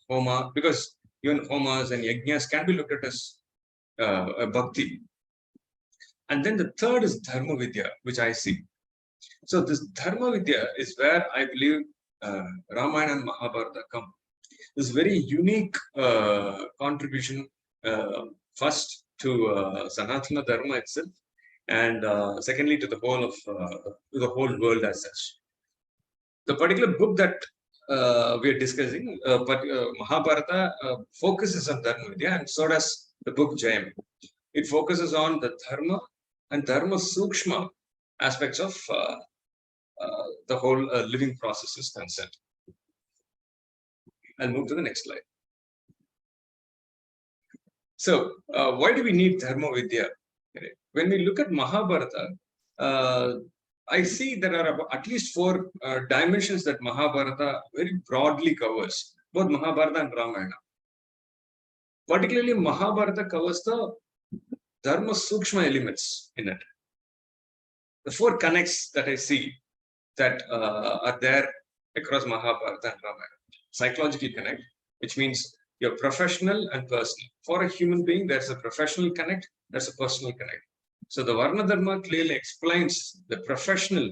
Homa, because even Homas and Yajnas can be looked at as a Bhakti. And then the third is Dharma Vidya, which I see. So this Dharma Vidya is where I believe Ramayana and Mahabharata come. This very unique contribution, first to Sanatana Dharma itself, and secondly to the whole of to the whole world as such. The particular book that we are discussing, but Mahabharata focuses on Dharma Vidya, and so does the book Jayam. It focuses on the Dharma and Dharma Sukshma aspects of the whole living process is concerned. I'll move to the next slide. So, why do we need Dharma Vidya? When we look at Mahabharata, I see there are at least four dimensions that Mahabharata very broadly covers, both Mahabharata and Ramayana. Particularly, Mahabharata covers the Dharma Sukshma elements in it. The four connects that I see that are there across Mahabharata and Ramayana. Psychological connect, which means your professional and personal. For a human being, there's a professional connect, there's a personal connect. So the Varna Dharma clearly explains the professional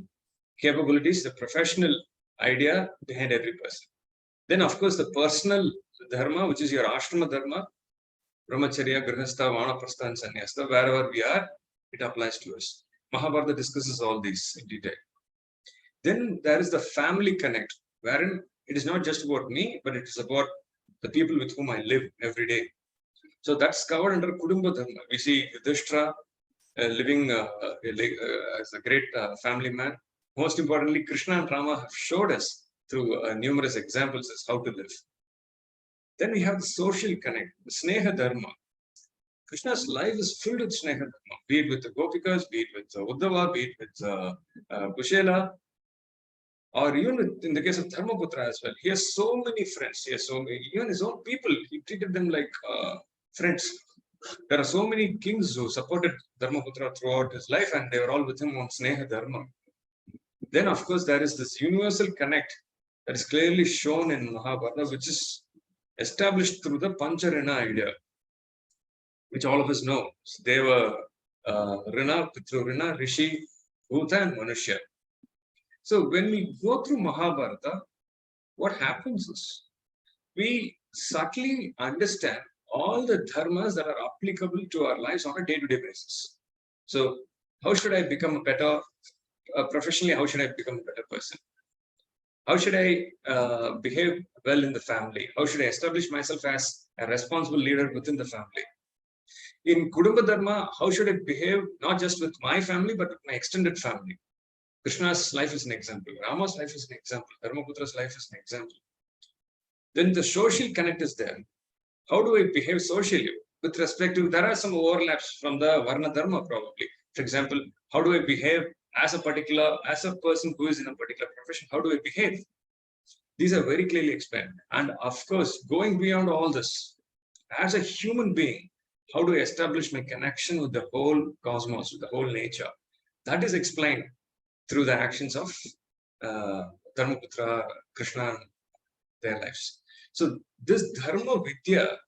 capabilities, the professional idea behind every person. Then, of course, the personal Dharma, which is your Ashrama Dharma, Brahmacharya, Grihastha, Vanaprastha, and Sannyasta, wherever we are, it applies to us. Mahabharata discusses all these in detail. Then there is the family connect, wherein it is not just about me, but it is about the people with whom I live every day. So that's covered under Kudumba Dharma. We see Yudhishthira living as a great family man. Most importantly, Krishna and Rama have showed us through numerous examples as how to live. Then we have the social connect, the Sneha Dharma. Krishna's life is filled with Sneha Dharma, be it with the Gopikas, be it with Uddhava, be it with Kushela, or even in the case of Dharmaputra as well. He has so many friends. He has so many, even his own people, he treated them like friends. There are so many kings who supported Dharmaputra throughout his life, and they were all with him on Sneha Dharma. Then, of course, there is this universal connect that is clearly shown in Mahabharata, which is established through the Pancharina idea, which all of us know. Deva, Rina, Pitrurina, Rishi, Bhuta, and Manushya. So when we go through Mahabharata, what happens is we subtly understand all the dharmas that are applicable to our lives on a day-to-day basis. So how should I become a better, professionally, how should I become a better person? How should I behave well in the family? How should I establish myself as a responsible leader within the family? In Kudumba Dharma, how should I behave not just with my family, but with my extended family? Krishna's life is an example. Rama's life is an example. Dharmaputra's life is an example. Then the social connect is there. How do I behave socially? With respect to, there are some overlaps from the Varna Dharma probably. For example, how do I behave as a person who is in a particular profession? How do I behave? These are very clearly explained. And of course, going beyond all this, as a human being, how do I establish my connection with the whole cosmos, with the whole nature? That is explained through the actions of Dharmaputra, Krishna, and their lives. So this Dharma Vidya,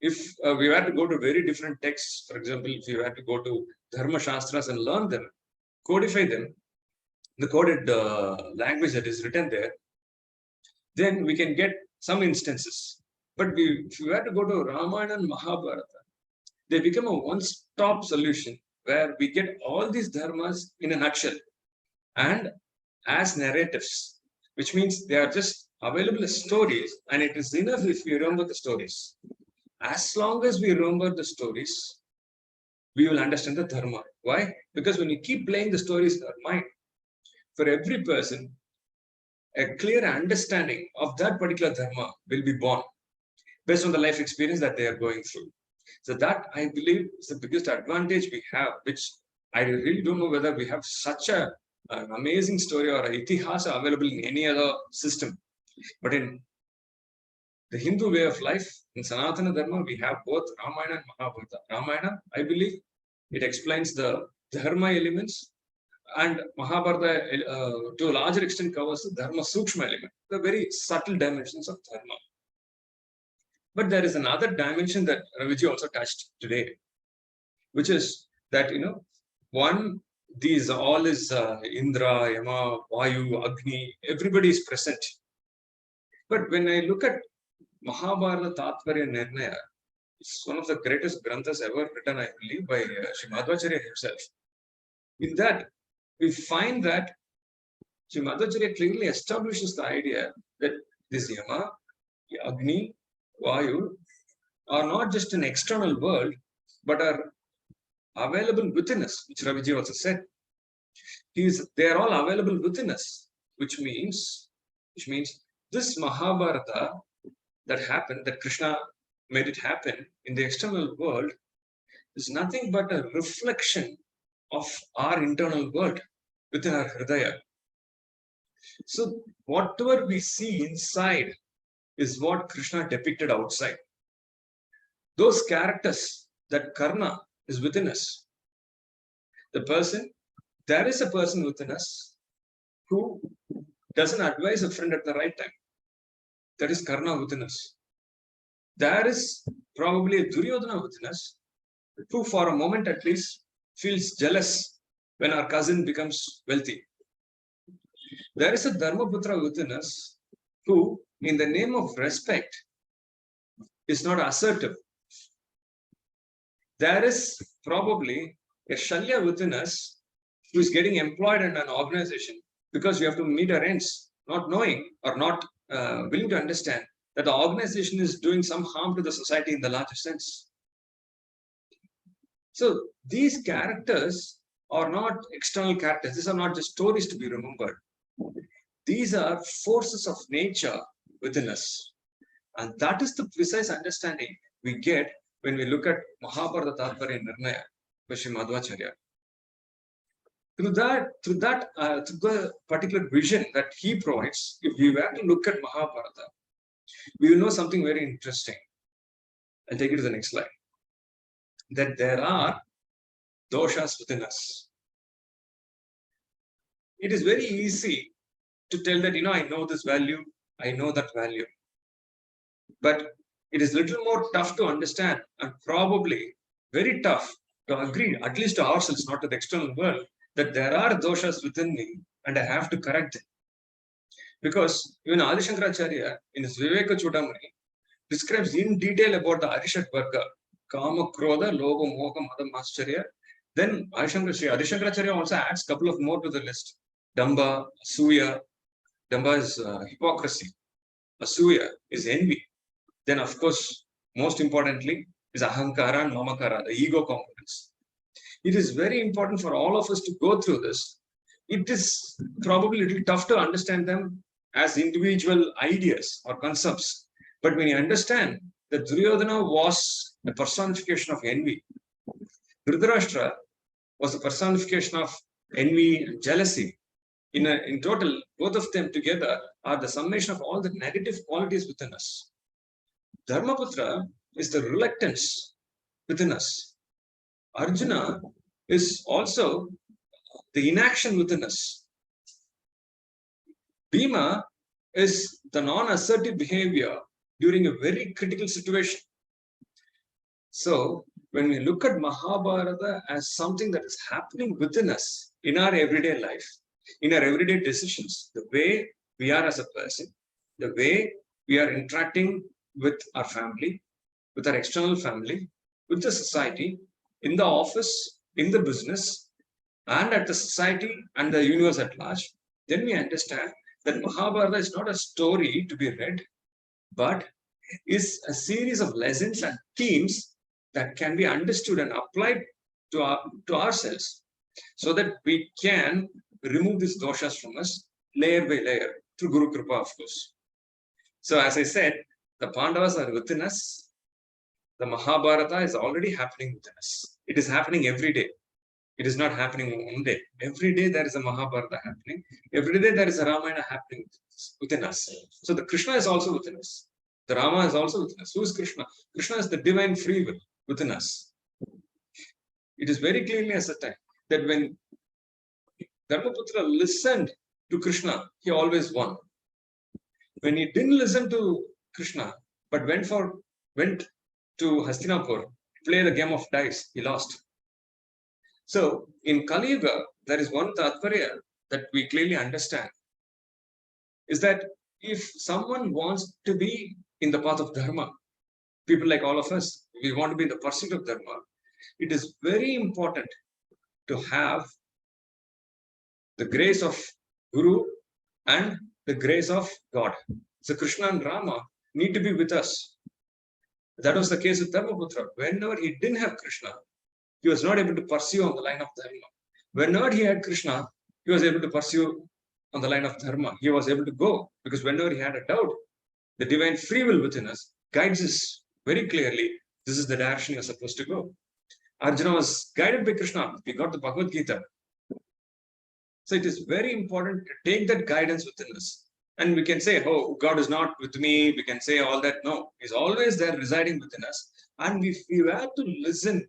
if we were to go to very different texts, for example, if we were to go to Dharma Shastras and learn them, codify them, the coded language that is written there, then we can get some instances. But if we were to go to Ramayana and Mahabharata, they become a one-stop solution where we get all these dharmas in a nutshell and as narratives, which means they are just available as stories, and it is enough if we remember the stories. As long as we remember the stories, we will understand the dharma. Why? Because when you keep playing the stories in our mind, for every person, a clear understanding of that particular dharma will be born based on the life experience that they are going through. So that, I believe, is the biggest advantage we have, which I really don't know whether we have such an amazing story or an itihasa available in any other system. But in the Hindu way of life, in Sanatana Dharma, we have both Ramayana and Mahabharata. Ramayana, I believe, it explains the dharma elements, and Mahabharata, to a larger extent, covers the dharma sukshma element, the very subtle dimensions of dharma. But there is another dimension that Raviji also touched today, which is that, these all is Indra, Yama, Vayu, Agni, everybody is present. But when I look at Mahabharata Tatparya Nirnaya, it's one of the greatest granthas ever written, I believe, by Shri Madhvacharya himself. In that, we find that Shri Madhvacharya clearly establishes the idea that this Yama, Agni, Vayu are not just an external world, but are available within us, which Raviji also said. They are all available within us, which means this Mahabharata that happened, that Krishna made it happen in the external world, is nothing but a reflection of our internal world within our Hridaya. So whatever we see inside is what Krishna depicted outside. Those characters, that Karna is within us. There is a person within us who doesn't advise a friend at the right time. That is Karna within us. There is probably a Duryodhana within us who, for a moment at least, feels jealous when our cousin becomes wealthy. There is a Dharmaputra within us who, in the name of respect, is not assertive. There is probably a Shalya within us who is getting employed in an organization because we have to meet our ends, not knowing or not willing to understand that the organization is doing some harm to the society in the larger sense. So these characters are not external characters. These are not just stories to be remembered. These are forces of nature within us. And that is the precise understanding we get when we look at Mahabharata Tatparya Nirnaya by Shri Madhvacharya. Through the particular vision that he provides, if we were to look at Mahabharata, we will know something very interesting. I'll take you to the next slide. That there are doshas within us. It is very easy to tell that, I know this value, I know that value. But it is little more tough to understand and probably very tough to agree, at least to ourselves, not to the external world, that there are doshas within me and I have to correct them. Because even Adi Shankaracharya in his Viveka Chudamani describes in detail about the Arishat Varga, Kama, Krodha, Loga, Moha, Madam, Mascharya. Then Adi Shankaracharya also adds a couple of more to the list. Damba, Asuya. Damba is hypocrisy. Asuya is envy. Then, of course, most importantly, is Ahankara and Mamakara, the ego components. It is very important for all of us to go through this. It is probably a little tough to understand them as individual ideas or concepts. But when you understand that Duryodhana was the personification of envy, Dhritarashtra was the personification of envy and jealousy. In total, both of them together are the summation of all the negative qualities within us. Dharmaputra is the reluctance within us. Arjuna is also the inaction within us. Bhima is the non-assertive behavior during a very critical situation. So, when we look at Mahabharata as something that is happening within us in our everyday life, in our everyday decisions, the way we are as a person, the way we are interacting with our family, with our external family, with the society, in the office, in the business, and at the society and the universe at large, then we understand that Mahabharata is not a story to be read, but is a series of lessons and themes that can be understood and applied to ourselves, so that we can remove these doshas from us layer by layer through Guru Kripa, of course. So, as I said, the Pandavas are within us. The Mahabharata is already happening within us. It is happening every day. It is not happening one day. Every day there is a Mahabharata happening. Every day there is a Ramayana happening within us. So the Krishna is also within us. The Rama is also within us. Who is Krishna? Krishna is the divine free will within us. It is very clearly ascertained that when Dharmaputra listened to Krishna, he always won. When he didn't listen to Krishna, but went to Hastinapur, play the game of dice, he lost. So, in Kali Yuga, there is one Tatparya that we clearly understand, is that if someone wants to be in the path of Dharma, people like all of us, we want to be in the pursuit of Dharma, it is very important to have the grace of Guru and the grace of God. So Krishna and Rama need to be with us. That was the case with Dharmaputra. Whenever he didn't have Krishna, he was not able to pursue on the line of Dharma. Whenever he had Krishna, he was able to pursue on the line of Dharma. He was able to go, because whenever he had a doubt, the divine free will within us guides us very clearly. This is the direction you're supposed to go. Arjuna was guided by Krishna. We got the Bhagavad Gita. So it is very important to take that guidance within us. And we can say, oh, God is not with me. We can say all that. No, He's always there residing within us. And if we were to listen,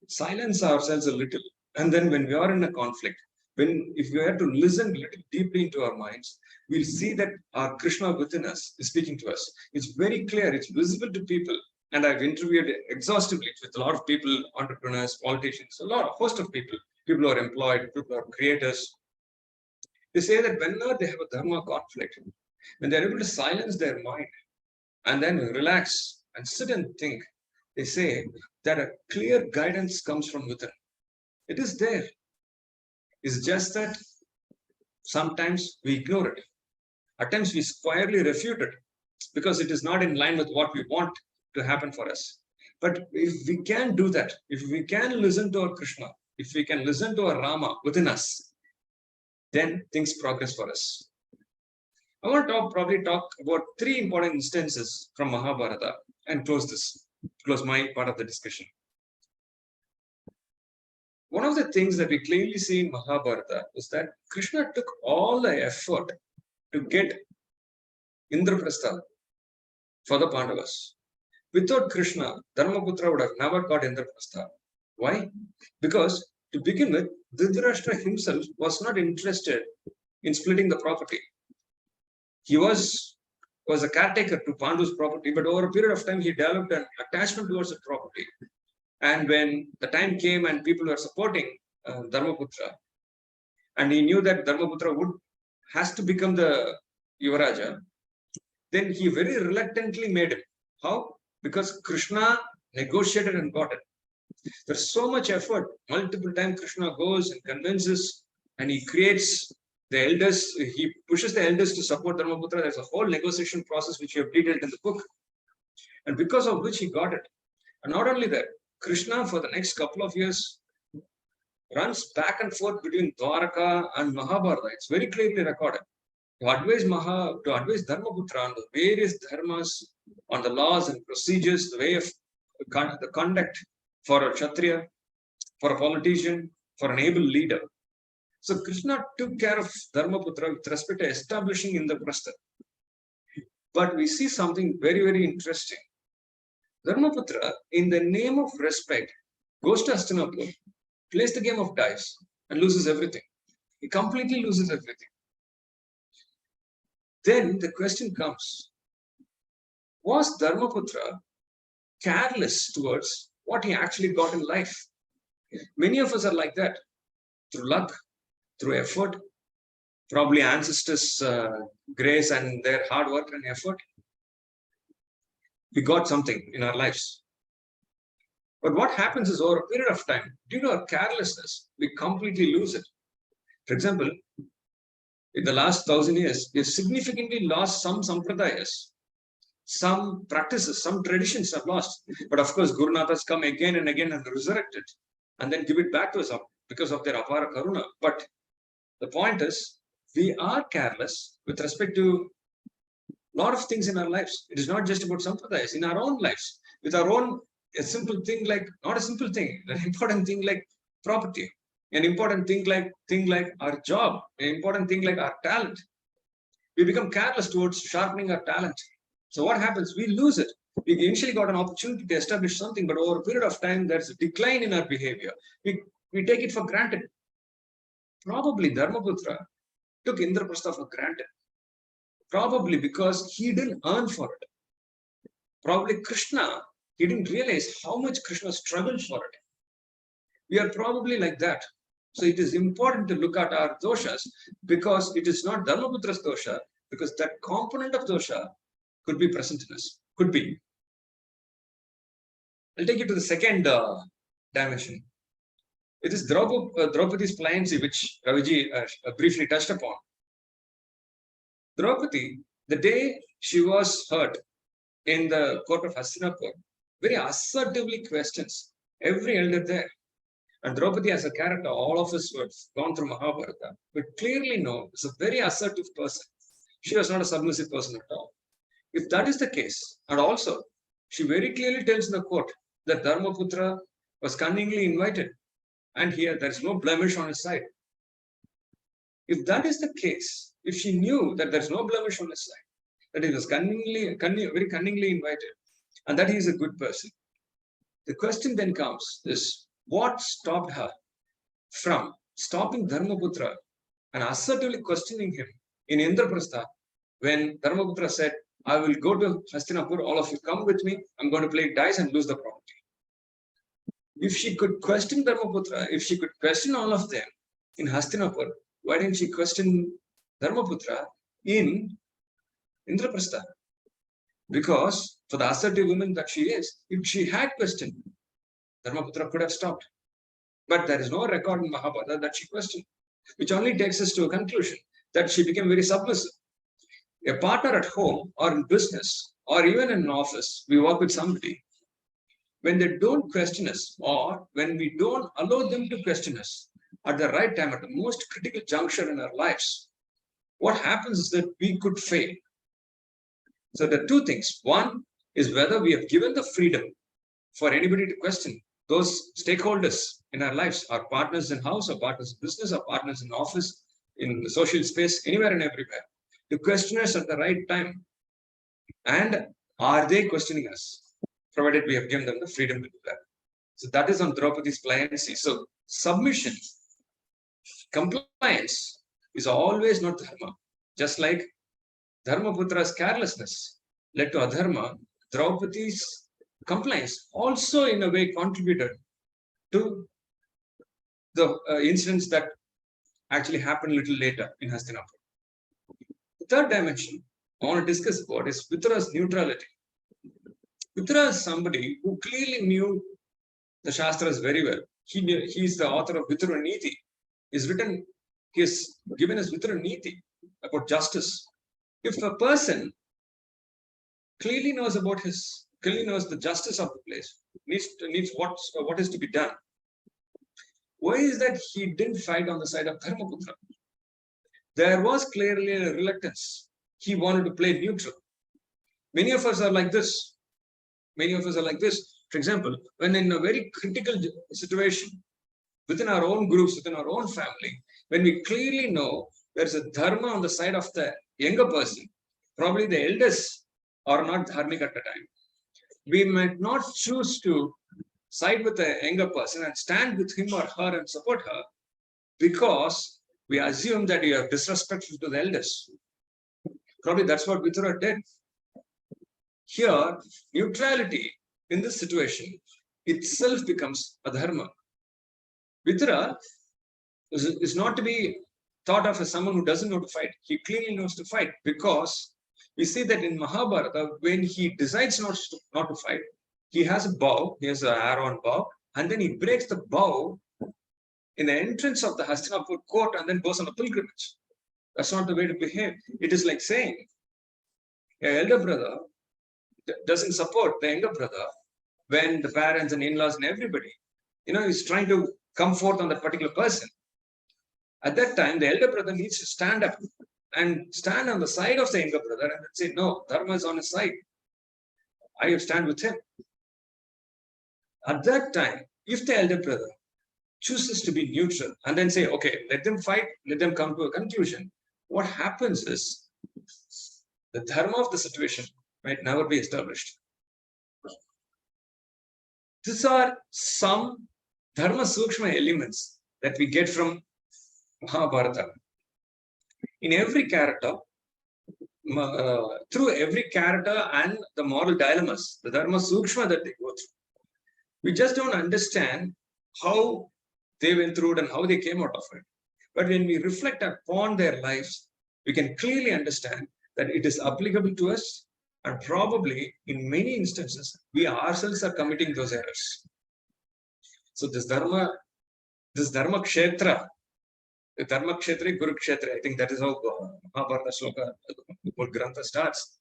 silence ourselves a little, and then when we are in a conflict, if we were to listen a little deeply into our minds, we'll see that our Krishna within us is speaking to us. It's very clear, it's visible to people. And I've interviewed exhaustively with a lot of people, entrepreneurs, politicians, a host of people who are employed, people who are creators. They say that whenever they have a dharma conflict, when they're able to silence their mind and then relax and sit and think, they say that a clear guidance comes from within. It is there. It's just that sometimes we ignore it. At times we squarely refute it because it is not in line with what we want to happen for us. But if we can do that, if we can listen to our Krishna, if we can listen to our Rama within us, then things progress for us. I want to probably talk about 3 important instances from Mahabharata and close this. close my part of the discussion. One of the things that we clearly see in Mahabharata is that Krishna took all the effort to get Indraprastha for the Pandavas. Without Krishna, Dharmaputra would have never got Indraprastha. Why? Because to begin with, Dhritarashtra himself was not interested in splitting the property. He was a caretaker to Pandu's property, but over a period of time, he developed an attachment towards the property. And when the time came and people were supporting Dharmaputra, and he knew that Dharmaputra has to become the Yuvaraja, then he very reluctantly made him. How? Because Krishna negotiated and got it. There's so much effort. Multiple times Krishna goes and convinces, and he creates the elders. He pushes the elders to support Dharmaputra. There's a whole negotiation process which we have detailed in the book, and because of which he got it. And not only that, Krishna for the next couple of years runs back and forth between Dwaraka and Mahabharata. It's very clearly recorded. To advise Dharmaputra on the various dharmas, on the laws and procedures, the way of the conduct for a Kshatriya, for a politician, for an able leader. So Krishna took care of Dharmaputra with respect to establishing Indraprastha. But we see something very, very interesting. Dharmaputra, in the name of respect, goes to Hastinapur, plays the game of dice, and loses everything. He completely loses everything. Then the question comes, was Dharmaputra careless towards what he actually got in life? Many of us are like that. Through luck, through effort, probably ancestors' grace and their hard work and effort, we got something in our lives. But what happens is over a period of time, due to our carelessness, we completely lose it. For example, in the last 1,000 years, we have significantly lost some sampradayas, some practices, some traditions are lost. But of course, Gurunathas come again and again and resurrect it and then give it back to us because of their apara karuna. But the point is, we are careless with respect to a lot of things in our lives. It is not just about sampradayas, in our own lives, with our own, a simple thing like, not a simple thing, an important thing like property, an important thing like our job, an important thing like our talent. We become careless towards sharpening our talent. So what happens? We lose it. We initially got an opportunity to establish something, but over a period of time, there's a decline in our behavior. We take it for granted. Probably Dharmaputra took Indraprastha for granted. Probably because he didn't earn for it. Probably Krishna, he didn't realize how much Krishna struggled for it. We are probably like that. So it is important to look at our doshas because it is not Dharmaputra's dosha, because that component of dosha could be present in us. Could be. I'll take you to the second dimension. It is Draupadi's pliancy, which Raviji briefly touched upon. Draupadi, the day she was hurt in the court of Hastinapur, very assertively questions every elder there. And Draupadi as a character, all of us who have gone through Mahabharata, we clearly know is a very assertive person. She was not a submissive person at all. If that is the case, and also she very clearly tells in the court that Dharmaputra was cunningly invited, and here there is no blemish on his side. If that is the case, if she knew that there is no blemish on his side, that he was very cunningly invited, and that he is a good person, the question then comes is, what stopped her from stopping Dharmaputra and assertively questioning him in Indraprastha when Dharmaputra said, I will go to Hastinapur, all of you come with me, I'm going to play dice and lose the property. If she could question Dharmaputra, if she could question all of them in Hastinapur, why didn't she question Dharmaputra in Indraprastha? Because for the assertive woman that she is, if she had questioned, Dharmaputra could have stopped. But there is no record in Mahabharata that she questioned, which only takes us to a conclusion that she became very submissive. A partner at home or in business or even in an office, we work with somebody. When they don't question us or when we don't allow them to question us at the right time, at the most critical juncture in our lives, what happens is that we could fail. So there are two things. One is whether we have given the freedom for anybody to question those stakeholders in our lives, our partners in house, our partners in business, our partners in office, in the social space, anywhere and everywhere, to question us at the right time. And are they questioning us? Provided we have given them the freedom to do that. So that is on Draupadi's pliancy. So submission, compliance is always not dharma. Just like Dharmaputra's carelessness led to adharma, Draupadi's compliance also in a way contributed to the incidents that actually happened a little later in Hastinapur. The third dimension I want to discuss about is Vithura's neutrality. Vithura is somebody who clearly knew the Shastras very well. He is the author of Vithura Niti. He has given us Vithura Niti about justice. If a person clearly knows the justice of the place, needs what is to be done, why is that he didn't fight on the side of Dharmaputra? There was clearly a reluctance. He wanted to play neutral. Many of us are like this. For example, when in a very critical situation within our own groups, within our own family, when we clearly know there's a dharma on the side of the younger person, probably the elders are not dharmic at the time. We might not choose to side with the younger person and stand with him or her and support her because we assume that you are disrespectful to the elders. Probably that's what Vithura did. Here, neutrality in this situation itself becomes a dharma. Vithura is not to be thought of as someone who doesn't know to fight. He clearly knows to fight because we see that in Mahabharata, when he decides not to fight, he has a bow, he has an arrow and bow, and then he breaks the bow in the entrance of the Hastinapur court and then goes on a pilgrimage. That's not the way to behave. It is like saying, your elder brother doesn't support the younger brother when the parents and in-laws and everybody, is trying to come forth on that particular person. At that time, the elder brother needs to stand up and stand on the side of the younger brother and say, no, Dharma is on his side. I stand with him. At that time, if the elder brother chooses to be neutral and then say, okay, let them fight, let them come to a conclusion, what happens is the dharma of the situation might never be established. These are some dharma sukshma elements that we get from Mahabharata. In every character, through every character and the moral dilemmas, the dharma sukshma that they go through, we just don't understand how they went through it and how they came out of it. But when we reflect upon their lives, we can clearly understand that it is applicable to us, and probably in many instances, we ourselves are committing those errors. So this dharma kshetra, the dharma kshetra, guru kshetra, I think that is how Mahabharata shloka, the whole grantha starts.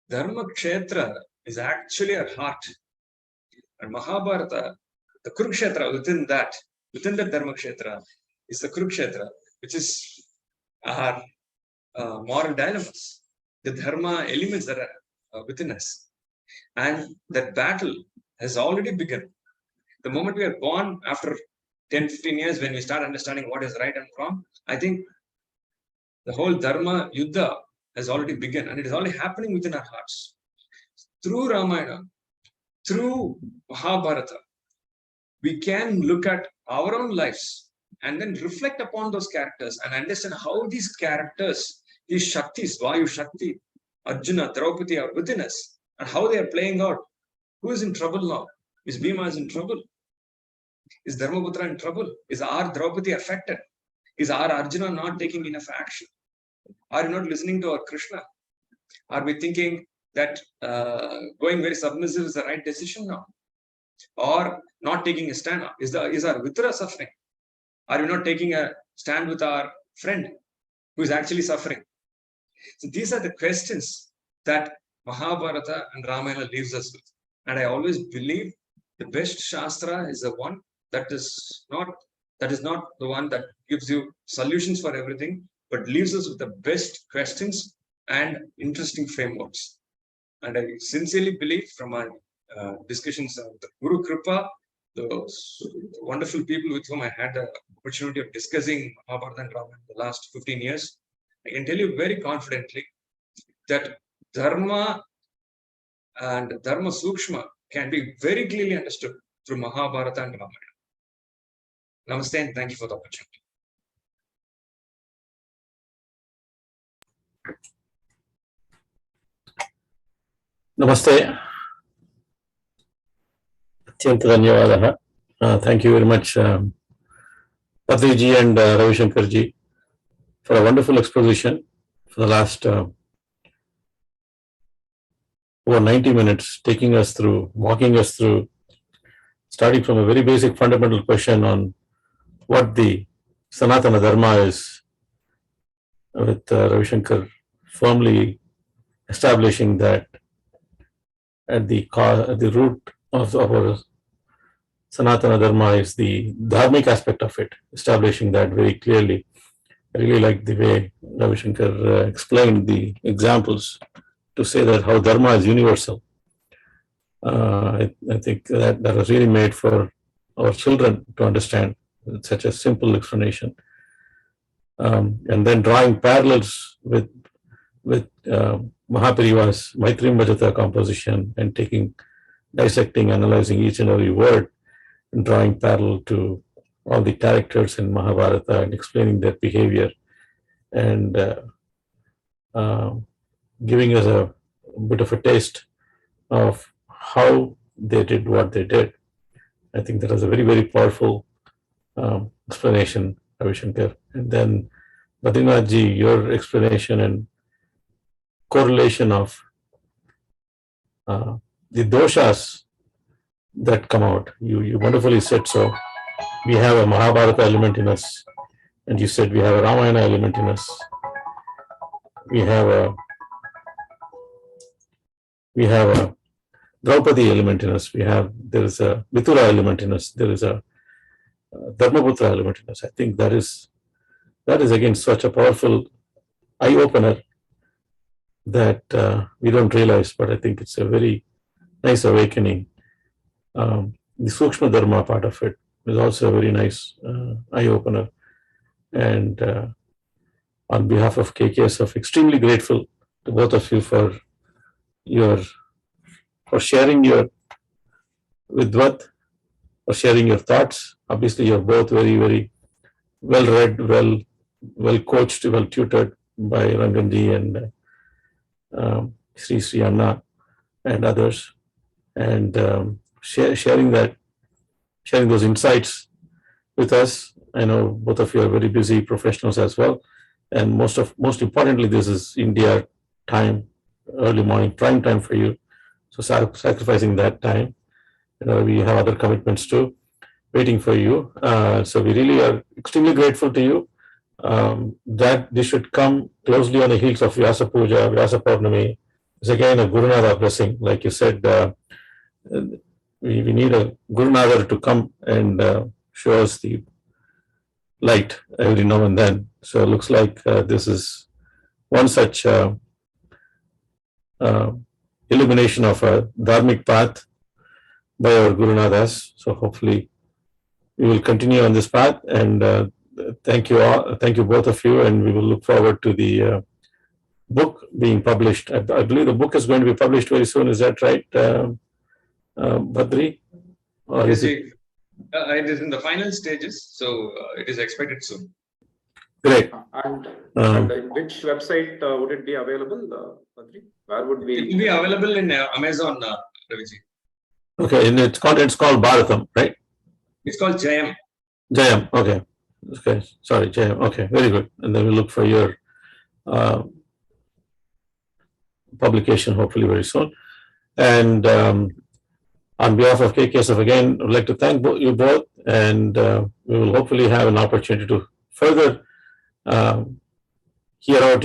Dharma kshetra is actually our heart. And Mahabharata, the Kurukshetra within the Dharma Kshetra is the Kurukshetra, which is our moral dilemmas, the Dharma elements that are within us. And that battle has already begun. The moment we are born, after 10, 15 years, when we start understanding what is right and wrong, I think the whole Dharma Yuddha has already begun, and it is already happening within our hearts. Through Ramayana, through Mahabharata, we can look at our own lives and then reflect upon those characters and understand how these characters, these Shaktis, Vayu Shakti, Arjuna, Draupadi are within us and how they are playing out. Who is in trouble now? Is Bhima is in trouble? Is Dharmaputra in trouble? Is our Draupadi affected? Is our Arjuna not taking enough action? Are you not listening to our Krishna? Are we thinking that going very submissive is the right decision now? Or not taking a stand? Is our Vithura suffering? Are we not taking a stand with our friend who is actually suffering? So these are the questions that Mahabharata and Ramayana leaves us with. And I always believe the best Shastra is the one that is not the one that gives you solutions for everything, but leaves us with the best questions and interesting frameworks. And I sincerely believe from my discussions of the Guru Kripa, those wonderful people with whom I had the opportunity of discussing Mahabharata and Rama in the last 15 years. I can tell you very confidently that Dharma and Dharma Sukshma can be very clearly understood through Mahabharata and Ramayana. Namaste and thank you for the opportunity. Namaste. Atyanta dhanyavadaha. Thank you very much, Badriji and Ravishankar ji, for a wonderful exposition for the last over 90 minutes, taking us through, walking us through, starting from a very basic fundamental question on what the Sanatana Dharma is, with Ravishankar firmly establishing that at the root of our Sanatana Dharma is the dharmic aspect of it, establishing that very clearly. I really like the way Ravishankar explained the examples to say that how Dharma is universal. I think that was really made for our children to understand. It's such a simple explanation. And then drawing parallels with Mahapariva's Maitrim Bhajata composition and dissecting, analyzing each and every word, and drawing parallel to all the characters in Mahabharata and explaining their behavior, and giving us a bit of a taste of how they did what they did. I think that was a very, very powerful explanation, Ravishankar. And then Badrinath ji, your explanation and correlation of the doshas that come out. You wonderfully said so. We have a Mahabharata element in us, and you said we have a Ramayana element in us. We have a Draupadi element in us. There is a Vithura element in us. There is a Dharmaputra element in us. I think that is again such a powerful eye opener that we don't realize, but I think it's a very nice awakening. The Sukshma Dharma part of it is also a very nice eye opener. And on behalf of KKSF, extremely grateful to both of you for sharing your vidvat, for sharing your thoughts. Obviously, you're both very, very well read, well coached, well tutored by Ranganji and Shri Anna and others, and sharing those insights with us. I know both of you are very busy professionals as well, and most importantly, this is India time, early morning prime time for you. So sacrificing that time, we have other commitments too, waiting for you. So we really are extremely grateful to you. That this should come closely on the heels of Vyasa Puja, Vyasa Purnami. It's again a Gurunada blessing. Like you said, we need a Gurunada to come and show us the light every now and then. So it looks like this is one such illumination of a dharmic path by our Gurunadas. So hopefully we will continue on this path, and thank you all, thank you both of you, and we will look forward to the book being published. I believe the book is going to be published very soon. Is that right, Badri? Or is it? It is in the final stages, so it is expected soon. Great. And which website would it be available, Badri? Where would we? It will be available in Amazon, Raviji. Okay, and it's called Bharatham, right? It's called Jayam. Jayam. Okay. Sorry, Jayam. Okay, very good. And then we'll look for your publication hopefully very soon. And on behalf of KKSF, again, I'd like to thank you both, and we will hopefully have an opportunity to further hear out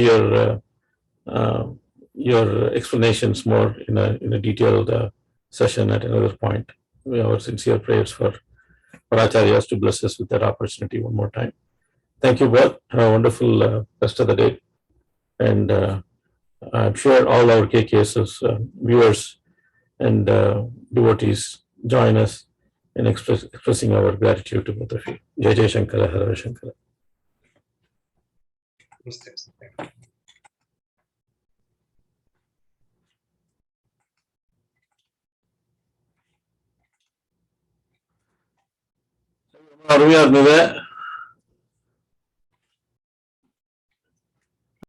your explanations more in a detailed session at another point. We have our sincere prayers for Acharyas to bless us with that opportunity one more time. Thank you both. Have a wonderful rest of the day. And I'm sure all our KKS's viewers and devotees join us in expressing our gratitude to both of you. Jai Jai Shankara, Ravishankara. அருமையா இருந்தது.